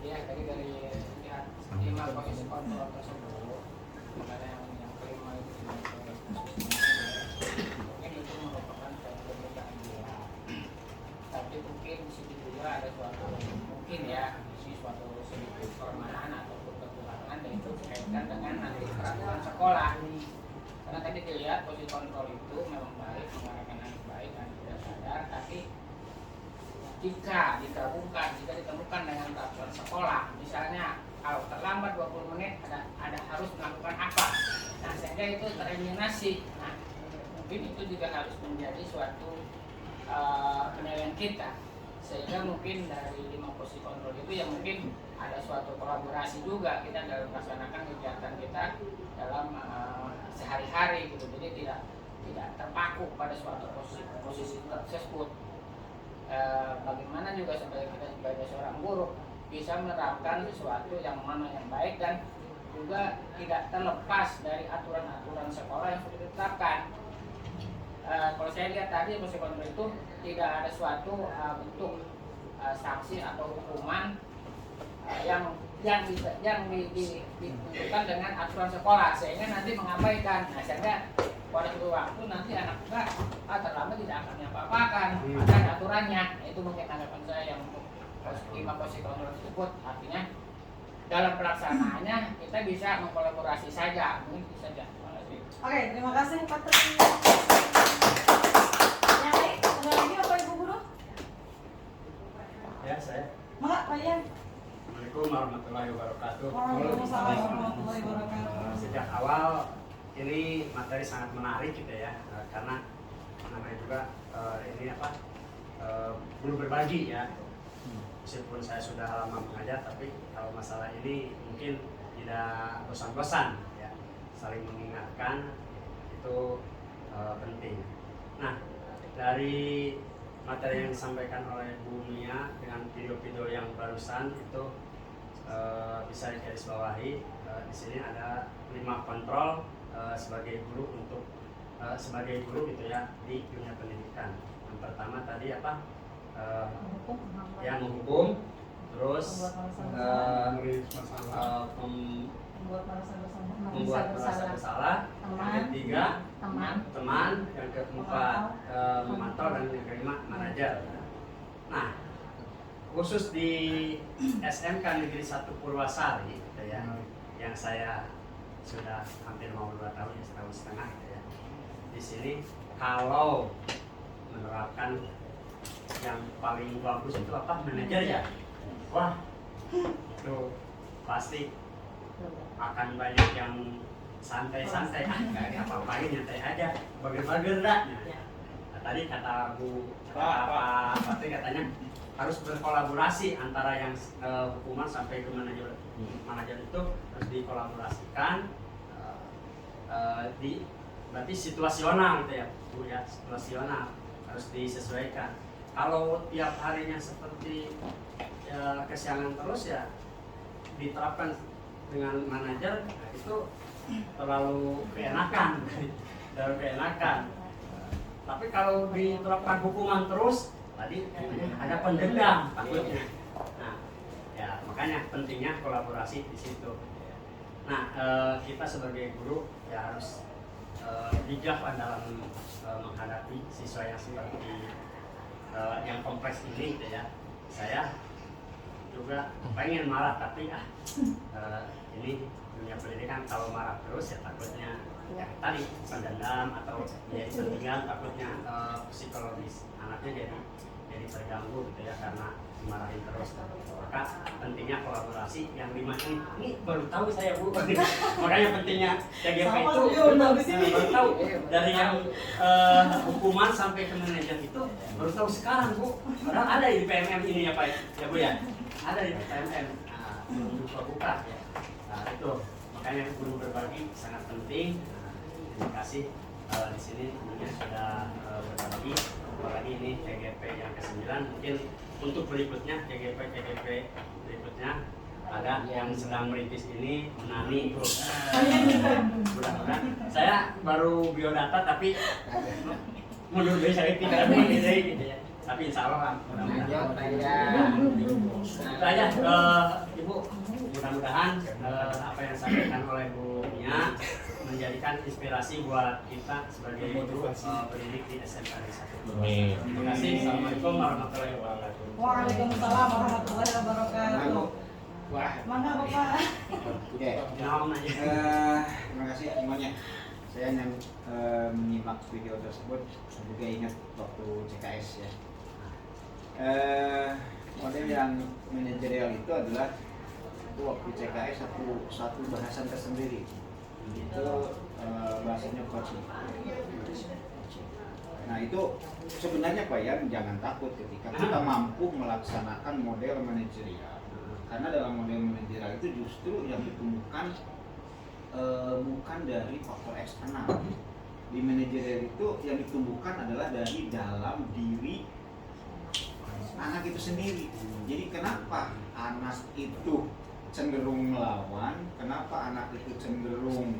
Ya, tadi dari lihat 5 posisi kontrol tersebut, ada yang kelima itu mungkin itu merupakan suatu kebahagiaan. Tapi mungkin di situ juga ada suatu mungkin ya, suatu sedikit kelemahan ataupun disamakan dengan peraturan sekolah. Misalnya kalau terlambat 20 menit ada harus melakukan apa. Nah, sehingga itu tereliminasi. Nah, mungkin itu juga harus menjadi suatu penilaian kita. Sehingga mungkin dari 5 posisi kontrol itu yang mungkin ada suatu kolaborasi juga kita dalam melaksanakan kegiatan kita dalam sehari-hari gitu. Jadi tidak terpaku pada suatu posisi tersebut. Bagaimana juga sebagai kita sebagai seorang guru bisa menerapkan sesuatu yang mana yang baik dan juga tidak terlepas dari aturan-aturan sekolah yang sudah ditetapkan. Kalau saya lihat tadi posisi kontrol itu tidak ada suatu bentuk sanksi atau hukuman yang ditentukan dengan aturan sekolah sehingga nanti mengabaikan. Nah, sehingga pada suatu waktu nanti anak juga terlambat tidak akan apa-apakan, ada aturannya. Itu mungkin anggapan saya yang untuk 5 posisi kontrol tersebut. Artinya dalam pelaksanaannya kita bisa mengkolaborasi saja, mungkin itu saja. Oke, terima kasih Pak Tri. Yang lain, ada lagi Bapak Ibu Guru? Ya, saya. Mak, Pak Ian. Assalamualaikum warahmatullahi wabarakatuh. Waalaikumsalam warahmatullahi wabarakatuh. Sejak awal ini materi sangat menarik gitu ya, karena namanya juga ini guru berbagi ya. Meskipun saya sudah lama mengajar, tapi kalau masalah ini mungkin tidak bosan-bosan ya. Saling mengingatkan itu penting. Nah, dari materi yang disampaikan oleh Bu Mia dengan video-video yang barusan itu bisa digarisbawahi. Di sini ada 5 kontrol sebagai guru untuk sebagai guru gitu ya di dunia pendidikan. Yang pertama tadi apa? Yang menghukum, terus membuat merasa bersalah, yang ketiga teman, yang keempat memantau, dan yang kelima manajer. Nah, khusus di SMK Negeri 1 Purwasari gitu ya, yang saya sudah hampir mau 2 tahun ya, 1,5 tahun gitu ya. Di sini kalau menerapkan yang paling bagus itu apa? Manajer ya. Wah, itu pasti akan banyak yang santai-santai, nggak ada apa-apain, nyantai aja, bager-bager dah. Nah, tadi kata Bu Patri katanya harus berkolaborasi antara yang hukuman sampai ke manajer itu harus dikolaborasikan, berarti situasional gitu ya Bu ya, situasional harus disesuaikan. Kalau tiap harinya seperti kesiangan terus ya diterapkan dengan manajer, nah itu terlalu keenakan. Tapi kalau diterapkan hukuman terus, tadi ada pendendam takutnya. Nah, ya makanya pentingnya kolaborasi di situ. Nah, kita sebagai guru ya harus bijak dalam menghadapi siswa yang seperti yang kompleks ini gitu ya. Saya juga pengen marah, tapi ini dunia pendidikan kalau marah terus ya takutnya ya tadi pendendam atau menjadi tertinggal, takutnya psikologis anaknya jadi terganggu gitu ya karena dimarahin terus. Maka pentingnya kolaborasi yang 5 ini baru tahu saya Bu. Makanya pentingnya TGP itu baru tahu dari yang hukuman sampai ke manajer itu baru tahu sekarang Bu. Padahal ada di PMM ini ya Pak ya Bu ya. Ada di PMM, buka ya. Nah itu makanya guru berbagi sangat penting. Terima kasih di sini tentunya sudah berbagi. Apalagi ini TGP yang ke-9, mungkin untuk berikutnya TGP berikutnya ada yang sedang merintis ini menani Bu. Mudah-mudahan saya baru biodata tapi mundur dari saya tidak gitu ya. Tapi insya Allah mudah-mudahan aja Ibu, mudah-mudadan apa yang disampaikan oleh Bu Mia menjadikan inspirasi buat kita sebagai guru pendidik di SMK Negeri 1. Terima kasih. Assalamualaikum warahmatullahi wabarakatuh. Waalaikumsalam warahmatullahi wabarakatuh. Wah, Mangga Bapak. Oke. Terima kasih semuanya. Saya menyimak video tersebut juga ingat waktu CKS ya. model yang manajerial itu adalah itu waktu CKS satu bahasan tersendiri. Itu bahasanya coaching. Nah itu sebenarnya Pak Yan jangan takut ketika kita mampu melaksanakan model manajerial. Karena dalam model manajerial itu justru yang ditumbuhkan bukan dari faktor eksternal. Di manajerial itu yang ditumbuhkan adalah dari dalam diri anak itu sendiri. Jadi kenapa anak itu cenderung melawan, kenapa anak itu cenderung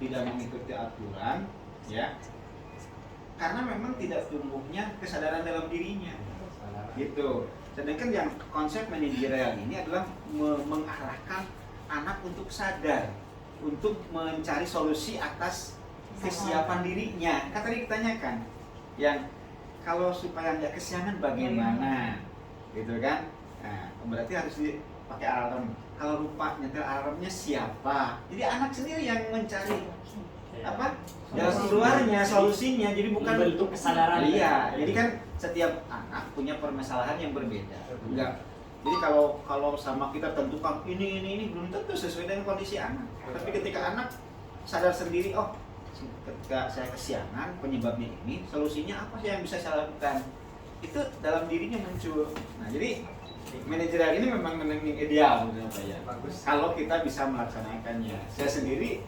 tidak mengikuti aturan, ya? Karena memang tidak tumbuhnya kesadaran dalam dirinya, gitu. Sedangkan yang konsep manajerial ini adalah mengarahkan anak untuk sadar, untuk mencari solusi atas kesiapan dirinya. Kan tadi ditanyakan, yang kalau supaya nggak kesiangan bagaimana, gitu kan? Nah, berarti harus dipakai alarm. Kalau lupa nyetel alarmnya siapa? Jadi anak sendiri yang mencari apa? Jalan keluarnya, solusinya. Jadi bukan bentuk kesadaran. Iya. Jadi kan setiap anak punya permasalahan yang berbeda. Enggak. Jadi kalau sama kita tentukan ini belum tentu sesuai dengan kondisi anak. Tapi ketika anak sadar sendiri, oh ketika saya kesiangan penyebabnya ini, solusinya apa sih yang bisa saya lakukan? Itu dalam dirinya muncul. Nah jadi manajerial ini memang ideal menurut saya. Bagus. Kalau kita bisa melaksanakannya. Saya sendiri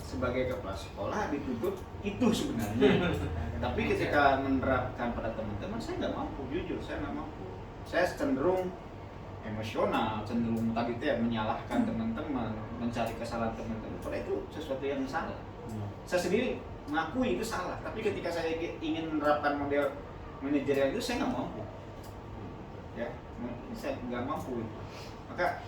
sebagai kepala sekolah dituntut itu sebenarnya. Tapi ketika menerapkan pada teman-teman, saya nggak mampu, jujur saya nggak mampu. Saya cenderung emosional, cenderung tadi itu ya menyalahkan teman-teman, mencari kesalahan teman-teman. Padahal itu sesuatu yang salah. Saya sendiri mengakui itu salah, tapi ketika saya ingin menerapkan model manajerial itu saya nggak mampu. Ya, saya nggak mampu. Maka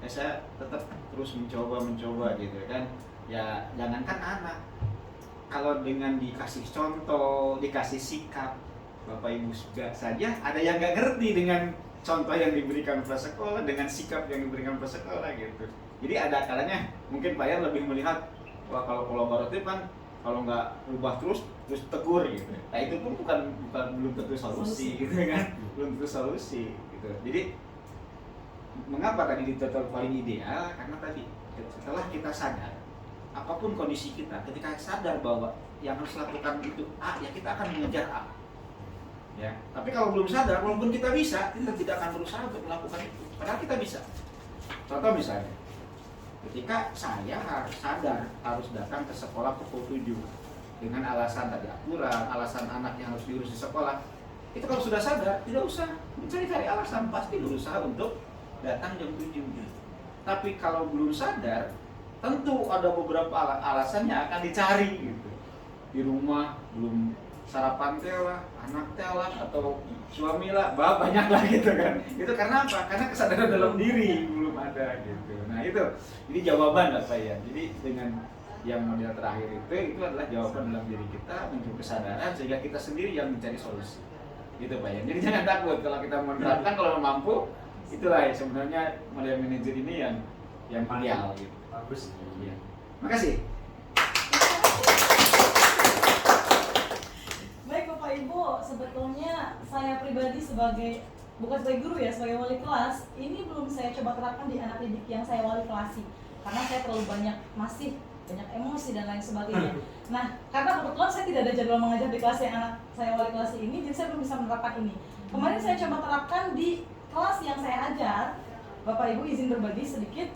ya saya tetap terus mencoba gitu kan. Ya jangankan anak, kalau dengan dikasih contoh, dikasih sikap, Bapak Ibu juga saja ada yang nggak ngerti dengan contoh yang diberikan prasekolah, dengan sikap yang diberikan prasekolah gitu. Jadi ada kalanya mungkin Pak Yan lebih melihat, wah kalau kolaboratif kan kalau nggak rubah terus tegur gitu. Nah itu pun belum tentu solusi gitu kan, belum tentu solusi gitu. Jadi mengapa tadi ditotal paling ideal? Karena tadi setelah kita sadar apapun kondisi kita, ketika sadar bahwa yang harus lakukan itu A, ya kita akan mengejar A. Ya, tapi kalau belum sadar, walaupun kita bisa, kita tidak akan berusaha untuk melakukan itu. Padahal kita bisa. Contoh misalnya, ketika saya harus sadar harus datang ke sekolah pukul 7 dengan alasan tadi aturan, alasan anak yang harus diurus di sekolah, itu kalau sudah sadar tidak usah mencari alasan, pasti berusaha untuk datang jam 7. Tapi kalau belum sadar, tentu ada beberapa alasan yang akan dicari gitu. Di rumah belum sarapan telah, anak telah, atau suami lah, banyak lah gitu kan. Itu karena apa? Karena kesadaran dalam diri belum ada gitu. Nah itu, jadi jawaban lah saya. Jadi dengan yang model terakhir itu adalah jawaban dalam diri kita, muncul kesadaran sehingga kita sendiri yang mencari solusi. Gitu Pak Yan. Jadi jangan takut kalau kita menerapkan, kalau mampu, itulah ya, sebenarnya model manajer ini yang ideal gitu. Bagus. Iya. Makasih. Baik Bapak Ibu, sebetulnya saya pribadi bukan sebagai guru ya, sebagai wali kelas, ini belum saya coba terapkan di anak didik yang saya wali kelasi. Karena saya terlalu masih banyak emosi dan lain sebagainya. Nah, karena kebetulan saya tidak ada jadwal mengajar di kelas yang anak saya wali kelas ini, jadi saya belum bisa menerapkan ini. Kemarin saya coba terapkan di kelas yang saya ajar. Bapak Ibu izin berbagi sedikit.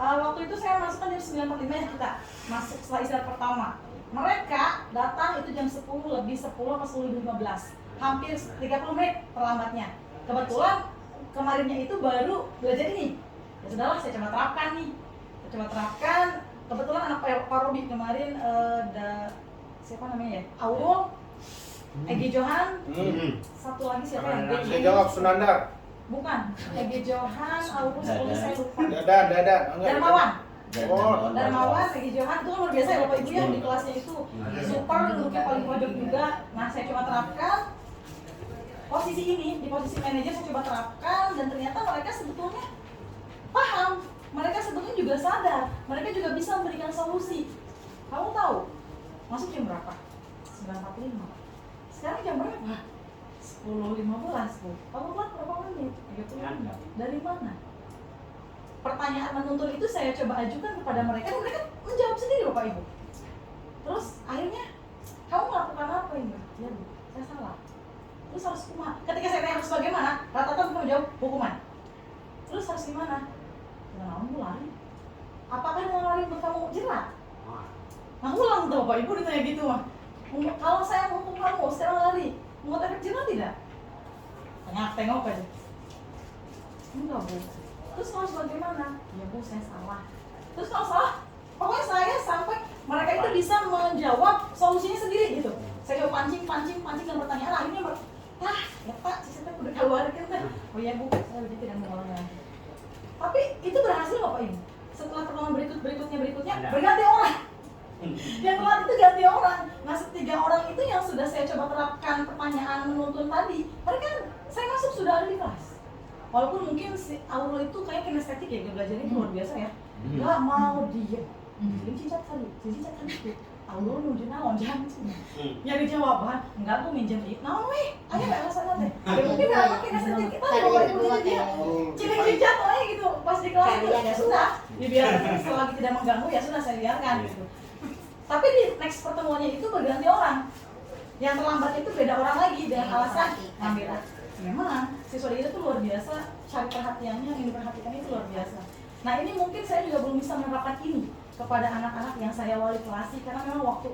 Waktu itu saya masukkan jam 9.45 ya, kita masuk setelah istirahat pertama. Mereka datang itu jam 10 lebih 10 atau 10.15, hampir 30 menit terlambatnya. Kebetulan kemarinnya itu baru belajar ini. Ya sudahlah, saya coba terapkan nih. Kebetulan anak Pak Robi kemarin siapa namanya ya? Aurul, Egi Johan, satu lagi siapa ya? Saya jawab Sunandar. Bukan, Egi Johan, Aurul, saya lupa. Darmawan, Egi Johan, itu kan luar biasa ya Bapak Ibu ya, di kelasnya itu super, duduknya paling pojok juga. Nah saya coba terapkan posisi ini, di posisi manajer saya coba terapkan, dan ternyata mereka sebetulnya paham, mereka sebetulnya juga sadar, mereka juga bisa memberikan solusi. Kamu tahu, masuk jam berapa? 9.45. Sekarang jam berapa? 10.15 Bu. Kamu buat berapa menit? 30 menit. Dari mana? Pertanyaan menuntun itu saya coba ajukan kepada mereka dan mereka menjawab sendiri Bapak Ibu. Terus akhirnya kamu melakukan apa ini? Ya Bu, saya salah. Terus harus kumaha? Ketika saya tanya harus bagaimana, rata-rata mereka menjawab hukuman. Terus harus gimana? Dengan kamu lari. Apakah dengan lari buat kamu jerat? Nah ulang tuh Bapak Ibu ditanya gitu mah. Kalau saya menghukum kamu sekarang lari, membuat efek jerat tidak? Tengok aja. Enggak Bu. Terus harus bagaimana? Ya Bu, saya salah. Terus kalau salah, pokoknya saya sampai mereka itu bisa menjawab solusinya sendiri gitu. Saya coba pancing dan pertanyaan akhirnya ya Pak, saya udah keluarkan kan. Oh iya Bu, saya udah tidak mengulangi lagi. Tapi itu berhasil Bapak Ibu. Setelah pertemuan berikutnya berganti orang. Yang telat itu ganti orang. Nah, 3 orang itu yang sudah saya coba terapkan pertanyaan menuntun tadi, mereka saya masuk sudah ada di kelas. Walaupun mungkin si Aurel itu kayak kinestetik ya, dia belajarnya itu luar biasa ya. Gak mau diem. Jadi cicat tadi itu. Aurel nunjuk naon jangan nyari jawaban. Enggak tuh minjem itu. Naon weh, ayo gak alasan nanti. Ya mungkin dalam kinestetik kita Bapak Ibu jadi dia cicat aja gitu. Pas di kelas itu ya sudah. Dibiarkan selagi tidak mengganggu ya sudah saya biarkan gitu. Tapi di next pertemuannya itu berganti orang. Yang terlambat itu beda orang lagi dengan alasan ngambil. Memang siswa itu tuh luar biasa, cari perhatiannya, yang diperhatikan itu luar biasa. Nah ini mungkin saya juga belum bisa menerapkan ini kepada anak-anak yang saya wali kelasi, karena memang waktu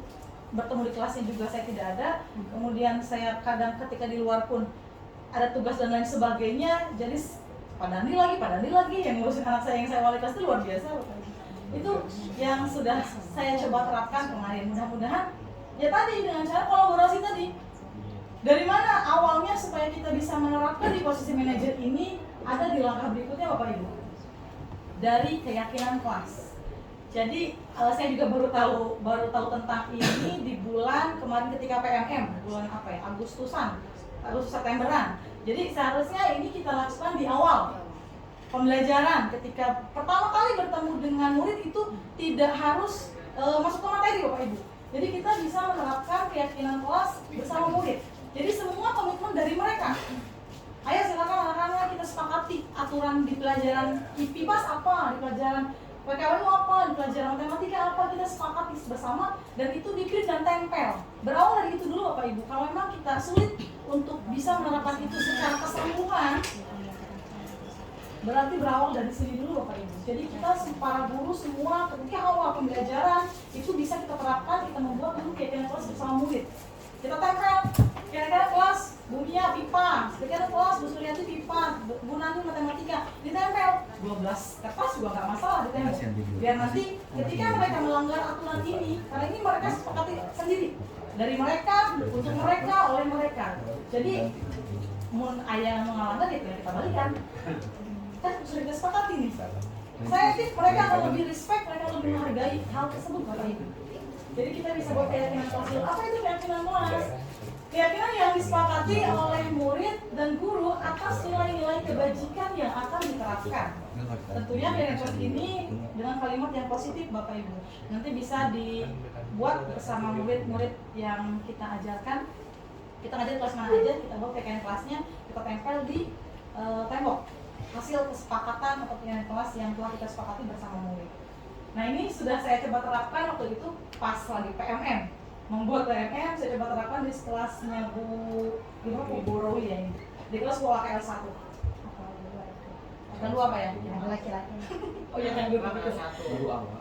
bertemu di kelasnya juga saya tidak ada. Kemudian saya kadang ketika di luar pun ada tugas dan lain sebagainya, jadi Pak Dandi lagi yang ngurusin anak saya yang saya wali kelas itu luar biasa. Itu yang sudah saya coba terapkan kemarin. Mudah-mudahan ya tadi dengan cara kolaborasi tadi. Dari mana awalnya supaya kita bisa menerapkan di posisi manajer ini ada di langkah berikutnya Bapak Ibu. Dari keyakinan kelas. Jadi saya juga baru tahu tentang ini di bulan kemarin ketika PMM, bulan apa ya? Agustus Septemberan. Jadi seharusnya ini kita lakukan di awal pembelajaran ketika pertama kali bertemu dengan murid itu tidak harus masuk ke materi Bapak Ibu. Jadi kita bisa menerapkan keyakinan kelas bersama murid. Jadi semua komitmen dari mereka. Ayo silakan anak-anak kita sepakati aturan di pelajaran IPIPAS apa, di pelajaran PKWU apa, di pelajaran matematika apa, kita sepakati bersama dan itu di-print dan tempel. Berawal dari itu dulu Bapak Ibu. Kalau memang kita sulit untuk bisa menerapkan itu secara keseluruhan, berarti berawal dari sini dulu Bapak Ibu. Jadi kita para guru semua ketika awal pembelajaran itu bisa kita terapkan, kita membuat dulu keyakinan kelas bersama murid. Kita tempel, kira-kira kelas Bu Mia pipa, kira-kira kelas Bu Suryati pipa, Bu Nani matematika, ditempel 12 kertas juga nggak masalah ditempel. Biar nanti ketika mereka melanggar aturan ini, karena ini mereka sepakati sendiri dari mereka, untuk mereka, oleh mereka. Jadi mun ayah mengalanggar ya kita balikan. Kan sudah kita sepakati nih. Saya yakin mereka akan lebih respect, mereka lebih menghargai hal tersebut Bapak Ibu. Jadi kita bisa buat keyakinan kelas. Apa itu keyakinan kelas? Keyakinan yang disepakati oleh murid dan guru atas nilai-nilai kebajikan yang akan diterapkan. Tentunya keyakinan kelas ini dengan kalimat yang positif Bapak Ibu. Nanti bisa dibuat bersama murid-murid yang kita ajarkan. Kita ngajar kelas mana aja, kita buat keyakinan kelasnya, kita tempel di tembok. Hasil kesepakatan atau keyakinan kelas yang telah kita sepakati bersama murid. Nah ini sudah saya coba terapkan waktu itu pas lagi PMM. Membuat PMM saya coba terapkan di kelasnya Bu Borowi ya ini. Di kelas sekolah KL 1. Dan lu apa ya? Laki-laki. Oh iya kan guru.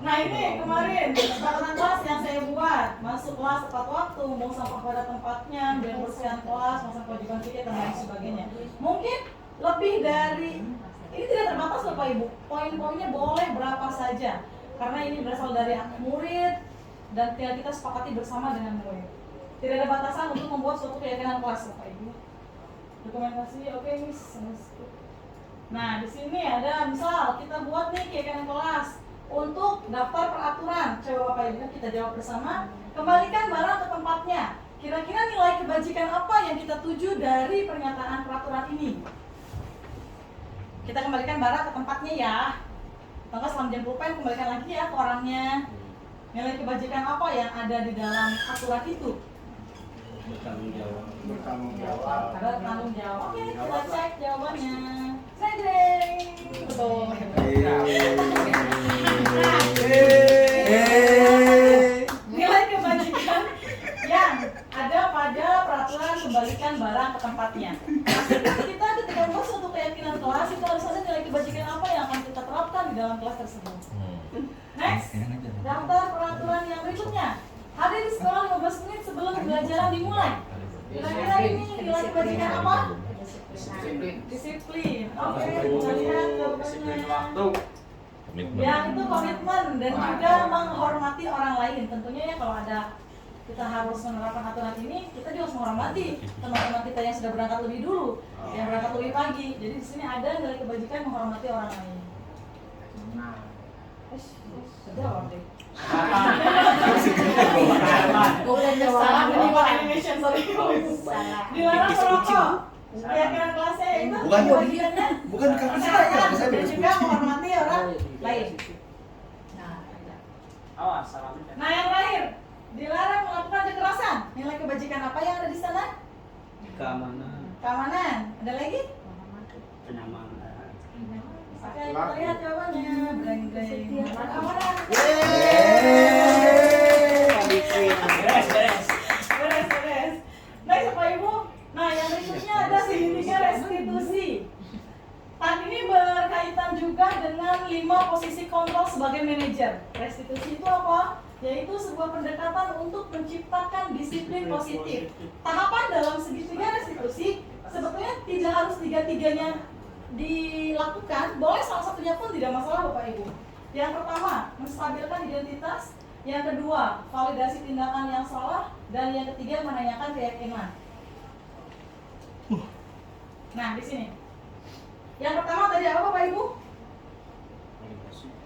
Nah ini kemarin kesepakatan kelas yang saya buat. Masuk kelas tepat waktu, mau sampah pada tempatnya, membersihkan kelas, masa kewajiban kita dan lain sebagainya. Mungkin lebih dari ini tidak terbatas Bapak Ibu. Poin-poinnya boleh berapa saja. Karena ini berasal dari murid dan kita sepakati bersama dengan murid. Tidak ada batasan untuk membuat suatu keyakinan kelas Bapak Ibu. Dokumentasi oke Miss. Nah, di sini ada misal kita buat nih keyakinan kelas untuk daftar peraturan. Coba Bapak Ibu kita jawab bersama. Kembalikan barang ke tempatnya. Kira-kira nilai kebajikan apa yang kita tuju dari pernyataan peraturan ini? Kita kembalikan barang ke tempatnya ya. Maka selama jam pulpen kembalikan lagi ya ke orangnya. Nilai kebajikan apa yang ada di dalam aturan itu? Bertanggung jawab. Bertanggung jawab. Bertanggung jawab. Oke, kita cek jawabannya. Jreng. Betul. Nilai kebajikan yang ada pada peraturan kembalikan barang ke tempatnya. Kita ketika masuk untuk keyakinan kelas itu harus ada nilai kebajikan apa yang akan kita terapkan di dalam kelas tersebut. Next, daftar peraturan yang berikutnya. Hadir di sekolah 15 menit sebelum pembelajaran dimulai. Kira-kira ini nilai kebajikan apa? Disiplin. Oke, kita lihat jawabannya. Ya, itu komitmen dan juga menghormati orang lain. Tentunya ya kalau ada kita harus menerapkan aturan ini, kita juga harus menghormati teman-teman kita yang sudah berangkat lebih dulu, yang berangkat lebih pagi. Jadi di sini ada nilai kebajikan menghormati orang lain. Jawab deh. Salah menimbang animation, sorry. Dilarang merokok. Keyakinan kelasnya itu kewajibannya. Bukan karena saya dan juga menghormati orang lain. Nah, yang terakhir, dilarang melakukan kekerasan. Nilai kebajikan apa yang ada di sana? Keamanan. Keamanan. Ada lagi? Kenyamanan. Oke, kita lihat jawabannya. Breng-breng. Keamanan. Beres. Next, Bapak Ibu. Nah, yang berikutnya ada segitiga restitusi. Tadi ini berkaitan juga dengan 5 posisi kontrol sebagai manajer. Restitusi itu apa? Yaitu sebuah pendekatan untuk menciptakan disiplin positif. Tahapan dalam segitiga restitusi sebetulnya tidak harus tiga-tiganya dilakukan, boleh salah satunya pun tidak masalah Bapak Ibu. Yang pertama, menstabilkan identitas. Yang kedua, validasi tindakan yang salah. Dan yang ketiga, menanyakan keyakinan. Nah, di sini. Yang pertama tadi apa Bapak Ibu?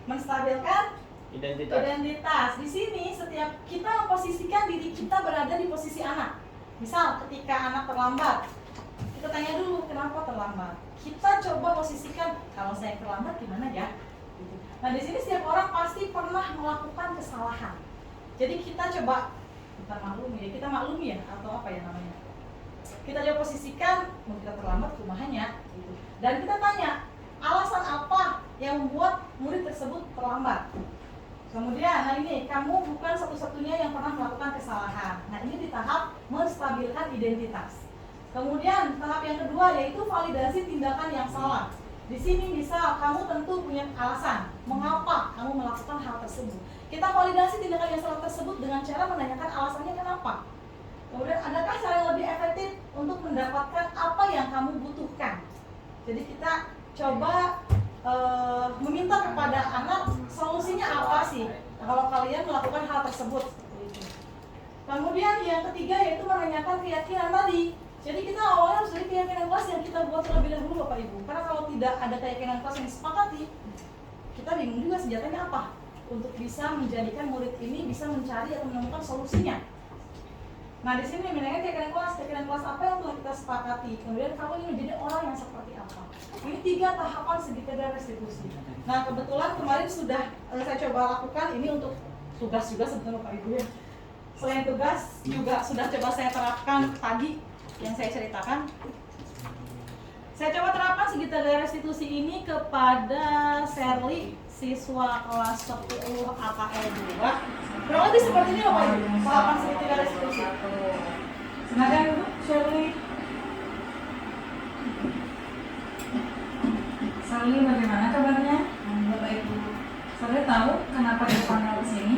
Menstabilkan identitas. Di sini setiap kita memposisikan diri kita berada di posisi anak. Misal ketika anak terlambat, kita tanya dulu kenapa terlambat. Kita coba posisikan kalau saya terlambat gimana ya? Nah, di sini setiap orang pasti pernah melakukan kesalahan. Jadi kita coba kita maklumi ya atau apa ya namanya? Kita coba posisikan mau kita terlambat kumahannya gitu. Dan kita tanya alasan apa yang membuat murid tersebut terlambat. Kemudian, nah ini kamu bukan satu-satunya yang pernah melakukan kesalahan. Nah, ini di tahap menstabilkan identitas. Kemudian tahap yang kedua yaitu validasi tindakan yang salah. Di sini bisa kamu tentu punya alasan mengapa kamu melakukan hal tersebut. Kita validasi tindakan yang salah tersebut dengan cara menanyakan alasannya kenapa. Kemudian adakah cara yang lebih efektif untuk mendapatkan apa yang kamu butuhkan. Jadi kita coba meminta kepada anak solusinya apa sih kalau kalian melakukan hal tersebut. Kemudian yang ketiga yaitu menanyakan keyakinan tadi. Jadi kita awalnya harus dari keyakinan kelas yang kita buat terlebih dahulu Bapak Ibu. Karena kalau tidak ada keyakinan kelas yang disepakati, kita bingung juga senjatanya apa untuk bisa menjadikan murid ini bisa mencari atau menemukan solusinya. Nah, di sini menanyakan keyakinan kelas apa yang telah kita sepakati. Kemudian kamu ingin menjadi orang yang seperti apa. Ini 3 tahapan segitiga restitusi. Nah, kebetulan kemarin sudah saya coba lakukan ini untuk tugas juga sebetulnya Bapak Ibu ya. Selain tugas juga sudah coba saya terapkan tadi yang saya ceritakan. Saya coba terapkan segitiga restitusi ini kepada Sherly, siswa kelas 10 AKL 2. Kurang lebih seperti ini Bapak Ibu, tahapan segitiga restitusi. Silakan dulu Sherly. Sherly bagaimana kabarnya? Bapak Ibu. Sherly tahu kenapa dipanggil ke sini?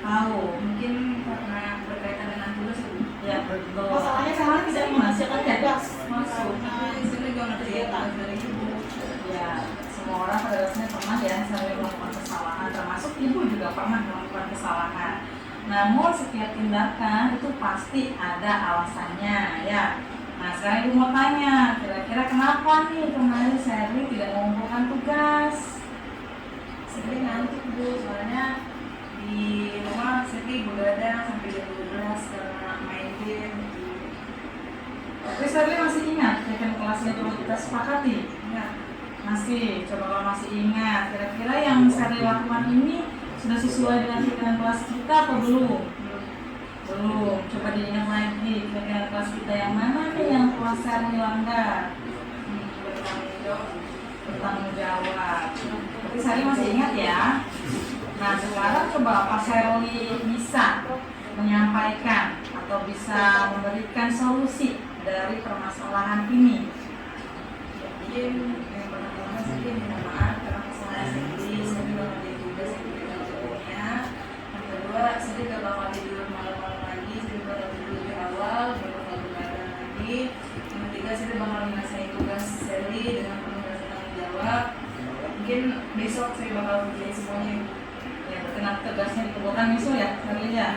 Tahu. Mungkin karena berkaitan dengan tugas. Ya, betul. Masalahnya Sherly tidak menghasilkan tugas. Masuk. Sherly juga ngerti ya dari ibu. Ya, semua orang pada dasarnya pernah ya Sherly melakukan kesalahan, termasuk ibu juga pernah melakukan kesalahan. Namun setiap tindakan itu pasti ada alasannya ya. Nah, sekarang ibu mau tanya, kira-kira kenapa nih kemarin Sherly tidak mengumpulkan tugas? Sherly ngantuk Bu, soalnya di rumah Sherly begadang sampai jam 12 karena main game. Tapi Sherly masih ingat keyakinan kelasnya dulu kita sepakati? Ingat? Masih, coba kalau masih ingat, kira-kira yang Sherly lakukan ini sudah sesuai dengan keyakinan kelas kita atau belum? Belum, coba diingat lagi kira-kira kelas kita yang mana nih yang kelas Serli langgar? Bertanggung jawab. Tapi Sari masih ingat ya. Nah sekarang coba Pak Serli bisa menyampaikan atau bisa memberikan solusi dari permasalahan ini. Mungkin yang pertama saya minta maaf karena kesalahan sendiri, saya juga ngerti tugas yang tidak sebelumnya. Yang kedua, saya juga bakal tidur malam-malam lagi, saya juga bakal tidur di awal, bakal begadang lagi. Yang ketiga, saya bakal menyelesaikan tugas Sally dengan penuh rasa tanggung jawab. Mungkin besok saya bakal kerjain semuanya yang berkenan tugasnya dikumpulkan besok ya, Sally ya.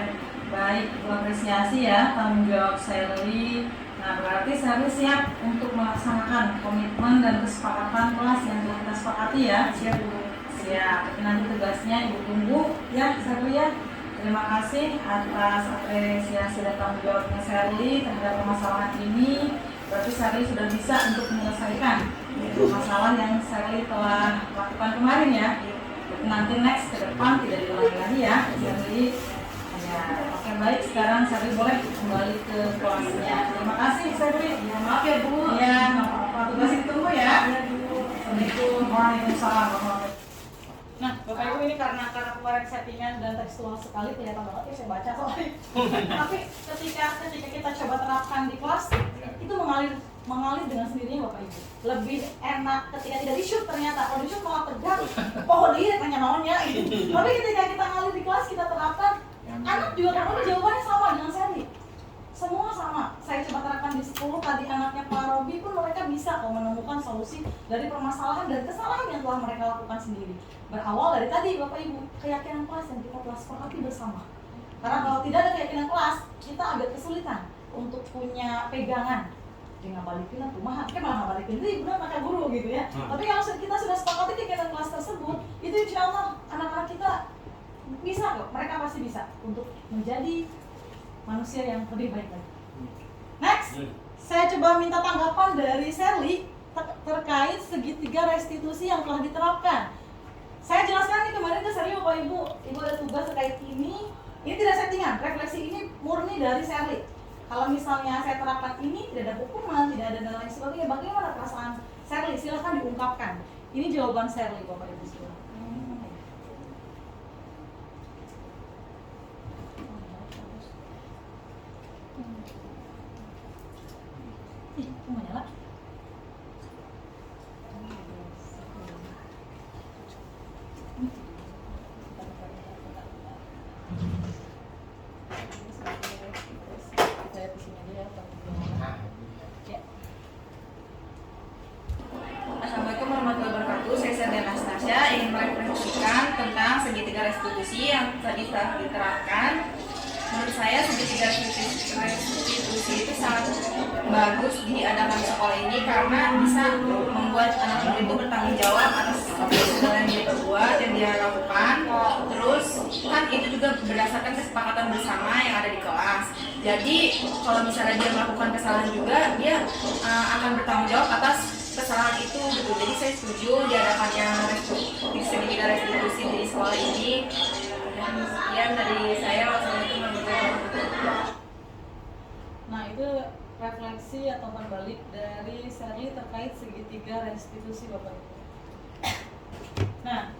Baik, itu apresiasi ya tanggung jawab Sally. Nah, berarti Sally siap untuk melaksanakan komitmen dan kesepakatan kelas yang telah kita sepakati ya. Siap, Bu. Siap. Tapi nanti tugasnya Ibu tunggu ya, Sally ya. Terima kasih atas apresiasi dan tanggung jawabnya Sally terhadap permasalahan ini. Berarti Sally sudah bisa untuk menyelesaikan masalah yang Sally telah lakukan kemarin ya. Nanti next ke depan tidak diulangi lagi ya, Sally. Ya, oke baik. Sekarang Sally boleh kembali ke kelasnya. Terima kasih Sally. Ya, maaf ya Bu. Ya, nggak apa-apa. Tugas ditunggu ya. Ya Bu. Assalamualaikum warahmatullahi wabarakatuh. Nah, Bapak Ibu ini karena kemarin settingan dan tekstual sekali kelihatan banget ya saya baca soalnya. Tapi ketika kita coba terapkan di kelas itu mengalir dengan sendirinya Bapak Ibu. Lebih enak ketika tidak di shoot ternyata. Kalau di shoot malah tegak. Oh dia tanya maunya. Tapi ketika kita ngalir di kelas kita terapkan, anak juga kalau jawabannya sama dengan Sally. Semua sama. Saya coba terapkan di 10 tadi anaknya Pak Robi pun mereka bisa kok menemukan solusi dari permasalahan dan kesalahan yang telah mereka lakukan sendiri. Berawal dari tadi Bapak Ibu, keyakinan kelas yang kita telah sepakati bersama. Karena kalau tidak ada keyakinan kelas, kita agak kesulitan untuk punya pegangan. Dia nggak balikin atau malah nggak balikin, itu benar maka guru gitu ya. Tapi kalau kita sudah sepakati keyakinan kelas tersebut, itu insya Allah anak-anak kita bisa kok, mereka pasti bisa untuk menjadi manusia yang lebih baik lagi. Next, saya coba minta tanggapan dari Sally terkait segitiga restitusi yang telah diterapkan. Saya jelaskan nih kemarin ke Sally Bapak Ibu, Ibu ada tugas terkait ini tidak settingan, refleksi ini murni dari Sally. Kalau misalnya saya terapkan ini, tidak ada hukuman, tidak ada dan lain sebagainya, bagaimana perasaan Sally? Silahkan diungkapkan. Ini jawaban Sally Bapak Ibu semua. Kok nggak nyala? Assalamualaikum warahmatullahi wabarakatuh. Saya Serda Anastasia ingin merefleksikan tentang segitiga restitusi yang tadi telah diterapkan. Menurut saya segitiga restitusi itu sangat bagus diadakan sekolah ini karena bisa membuat anak murid itu bertanggung jawab atas segala yang dia perbuat, yang dia lakukan. Terus kan itu juga berdasarkan kesepakatan bersama yang ada di kelas. Jadi kalau misalnya dia melakukan kesalahan juga, dia akan bertanggung jawab atas kesalahan itu gitu. Jadi saya setuju diadakannya segitiga restitusi di sekolah ini. Sekian dari saya. Wassalamualaikum warahmatullahi wabarakatuh. Nah itu refleksi atau balik dari Sally terkait segitiga restitusi Bapak Ibu. Nah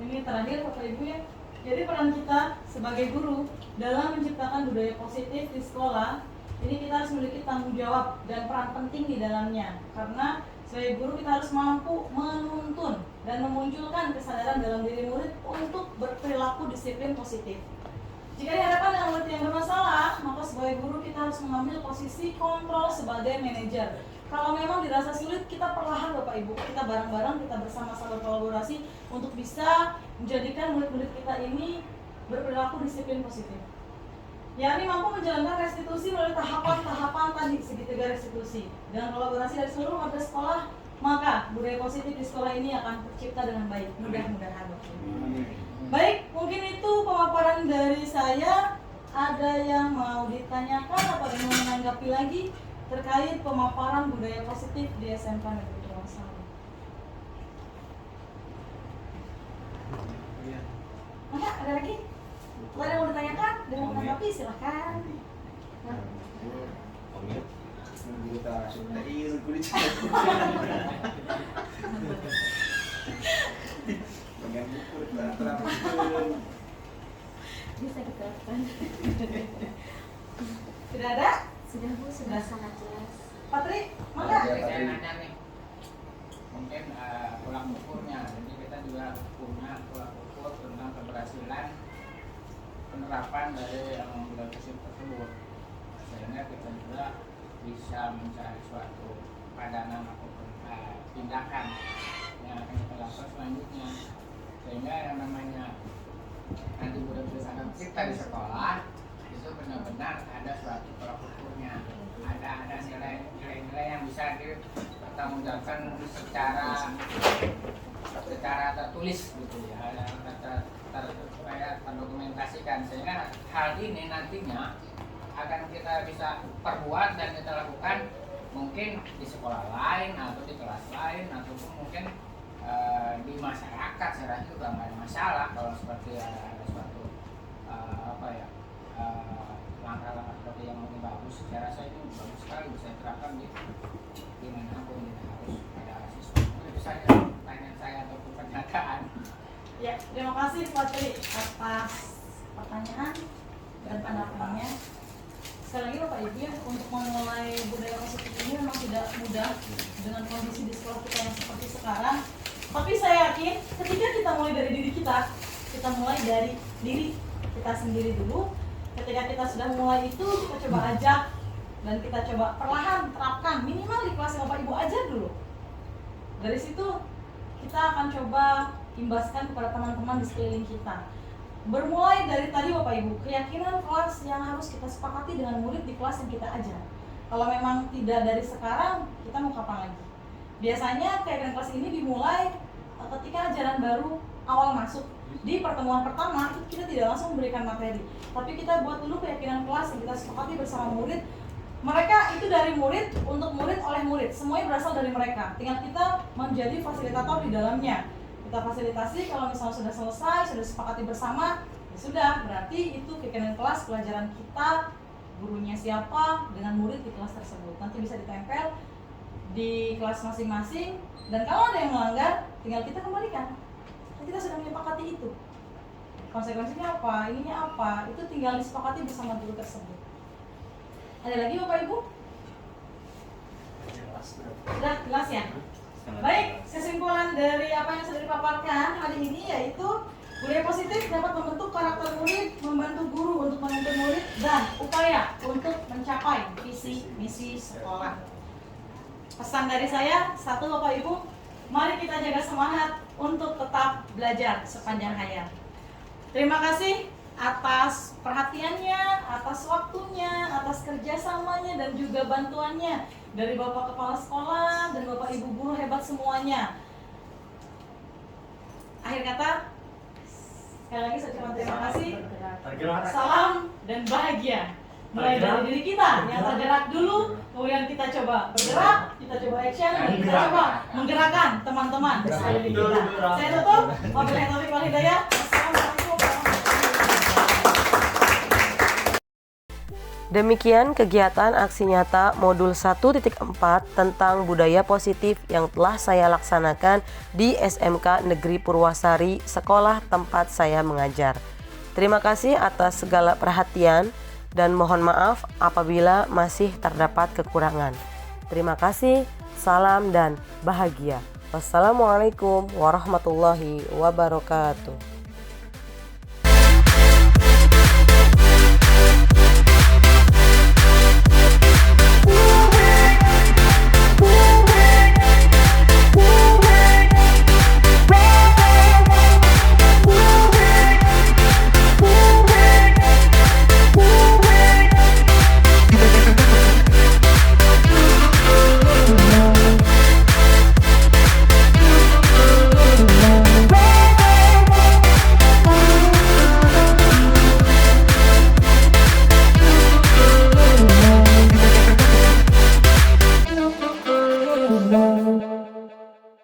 ini terakhir Bapak Ibu ya. Jadi peran kita sebagai guru dalam menciptakan budaya positif di sekolah ini kita harus memiliki tanggung jawab dan peran penting di dalamnya. Karena sebagai guru kita harus mampu menuntun dan memunculkan kesadaran dalam diri murid untuk berperilaku disiplin positif. Jika dihadapkan dengan murid yang bermasalah, maka sebagai guru kita harus mengambil posisi kontrol sebagai manajer. Kalau memang dirasa sulit, kita perlahan Bapak Ibu, kita bareng-bareng, kita bersama-sama berkolaborasi untuk bisa menjadikan murid-murid kita ini berperilaku disiplin positif. yakni mampu menjalankan restitusi melalui tahapan-tahapan tadi segitiga restitusi. Dengan kolaborasi dari seluruh warga sekolah, maka budaya positif di sekolah ini akan tercipta dengan baik. Mudah-mudahan. Baik, mungkin itu pemaparan dari saya. Ada yang mau ditanyakan atau yang mau menanggapi lagi terkait pemaparan budaya positif di SMK Negeri Terowongan? Ada lagi? Kalau ada yang mau ditanyakan, ada yang mau menanggapi, silahkan. kita sudah ieu kulit. Bagian buku terang. Bisa diterapkan. Sudah ada? Sudah Bu, sudah sangat jelas. Patri, mana? Saya nanya nih, mungkin tolak ukurnya. Jadi kita juga punya tolak ukur tentang keberhasilan penerapan dari regulasi tersebut. Sehingga kita juga bisa mencari suatu padanan ataupun tindakan yang akan kita lakukan selanjutnya. Sehingga yang namanya nanti berdasarkan kita di sekolah itu benar-benar ada suatu tolak ukurnya, ada nilai-nilai yang bisa dipertanggungjawabkan secara tertulis gitu ya, terdokumentasikan, sehingga hal ini nantinya akan kita bisa perbuat dan kita lakukan mungkin di sekolah lain atau di kelas lain ataupun mungkin di masyarakat. Saya rasa juga nggak ada masalah kalau seperti ada suatu langkah-langkah seperti yang lebih bagus. Saya rasa ini bagus sekali bisa diterapkan di manapun, harus ada siswa. Itu saja pertanyaan saya ataupun pernyataan. Ya, terima kasih Patri atas pertanyaan dan pendapatnya. Sekali lagi Bapak Ibu ya, untuk memulai budaya positif ini memang tidak mudah dengan kondisi di sekolah kita yang seperti sekarang. Tapi saya yakin ketika kita mulai dari diri kita mulai dari diri kita sendiri dulu. Ketika kita sudah mulai itu, kita coba ajak dan kita coba perlahan terapkan, minimal di kelas Bapak Ibu aja dulu. Dari situ kita akan coba imbaskan kepada teman-teman di sekeliling kita. Bermulai dari tadi Bapak Ibu, keyakinan kelas yang harus kita sepakati dengan murid di kelas yang kita ajar. Kalau memang tidak dari sekarang, kita mau kapan lagi? Biasanya keyakinan kelas ini dimulai ketika ajaran baru awal masuk. Di pertemuan pertama itu kita tidak langsung memberikan materi, tapi kita buat dulu keyakinan kelas yang kita sepakati bersama murid. Mereka itu dari murid, untuk murid, oleh murid, semuanya berasal dari mereka. Tinggal kita menjadi fasilitator di dalamnya. Kita fasilitasi, kalau misalnya sudah selesai, sudah sepakati bersama, ya sudah, berarti itu keyakinan kelas, pelajaran kita, gurunya siapa, dengan murid di kelas tersebut. Nanti bisa ditempel di kelas masing-masing, dan kalau ada yang melanggar, tinggal kita kembalikan. Kita sudah menyepakati itu. Konsekuensinya apa, ininya apa, itu tinggal disepakati bersama guru tersebut. Ada lagi Bapak Ibu? Sudah jelas ya? Baik, kesimpulan dari apa yang sudah dipaparkan hari ini yaitu budaya positif dapat membentuk karakter murid, membantu guru untuk menuntun murid, dan upaya untuk mencapai visi misi sekolah. Pesan dari saya, satu Bapak Ibu, mari kita jaga semangat untuk tetap belajar sepanjang hayat. Terima kasih atas perhatiannya, atas waktunya, atas kerjasamanya dan juga bantuannya dari Bapak Kepala Sekolah dan Bapak Ibu guru hebat semuanya. Akhir kata, sekali lagi saya ucapkan terima kasih. Salam dan bahagia. Mulai dari diri kita yang tergerak dulu, kemudian kita coba bergerak, kita coba action, dan kita coba menggerakkan teman-teman di sekeliling kita. Saya tutup. Wabillahi taufiq wal hidayah. Wassalamualaikum warahmatullahi wabarakatuh. Demikian kegiatan aksi nyata modul 1.4 tentang budaya positif yang telah saya laksanakan di SMK Negeri Purwasari, sekolah tempat saya mengajar. Terima kasih atas segala perhatian dan mohon maaf apabila masih terdapat kekurangan. Terima kasih, salam dan bahagia. Wassalamualaikum warahmatullahi wabarakatuh.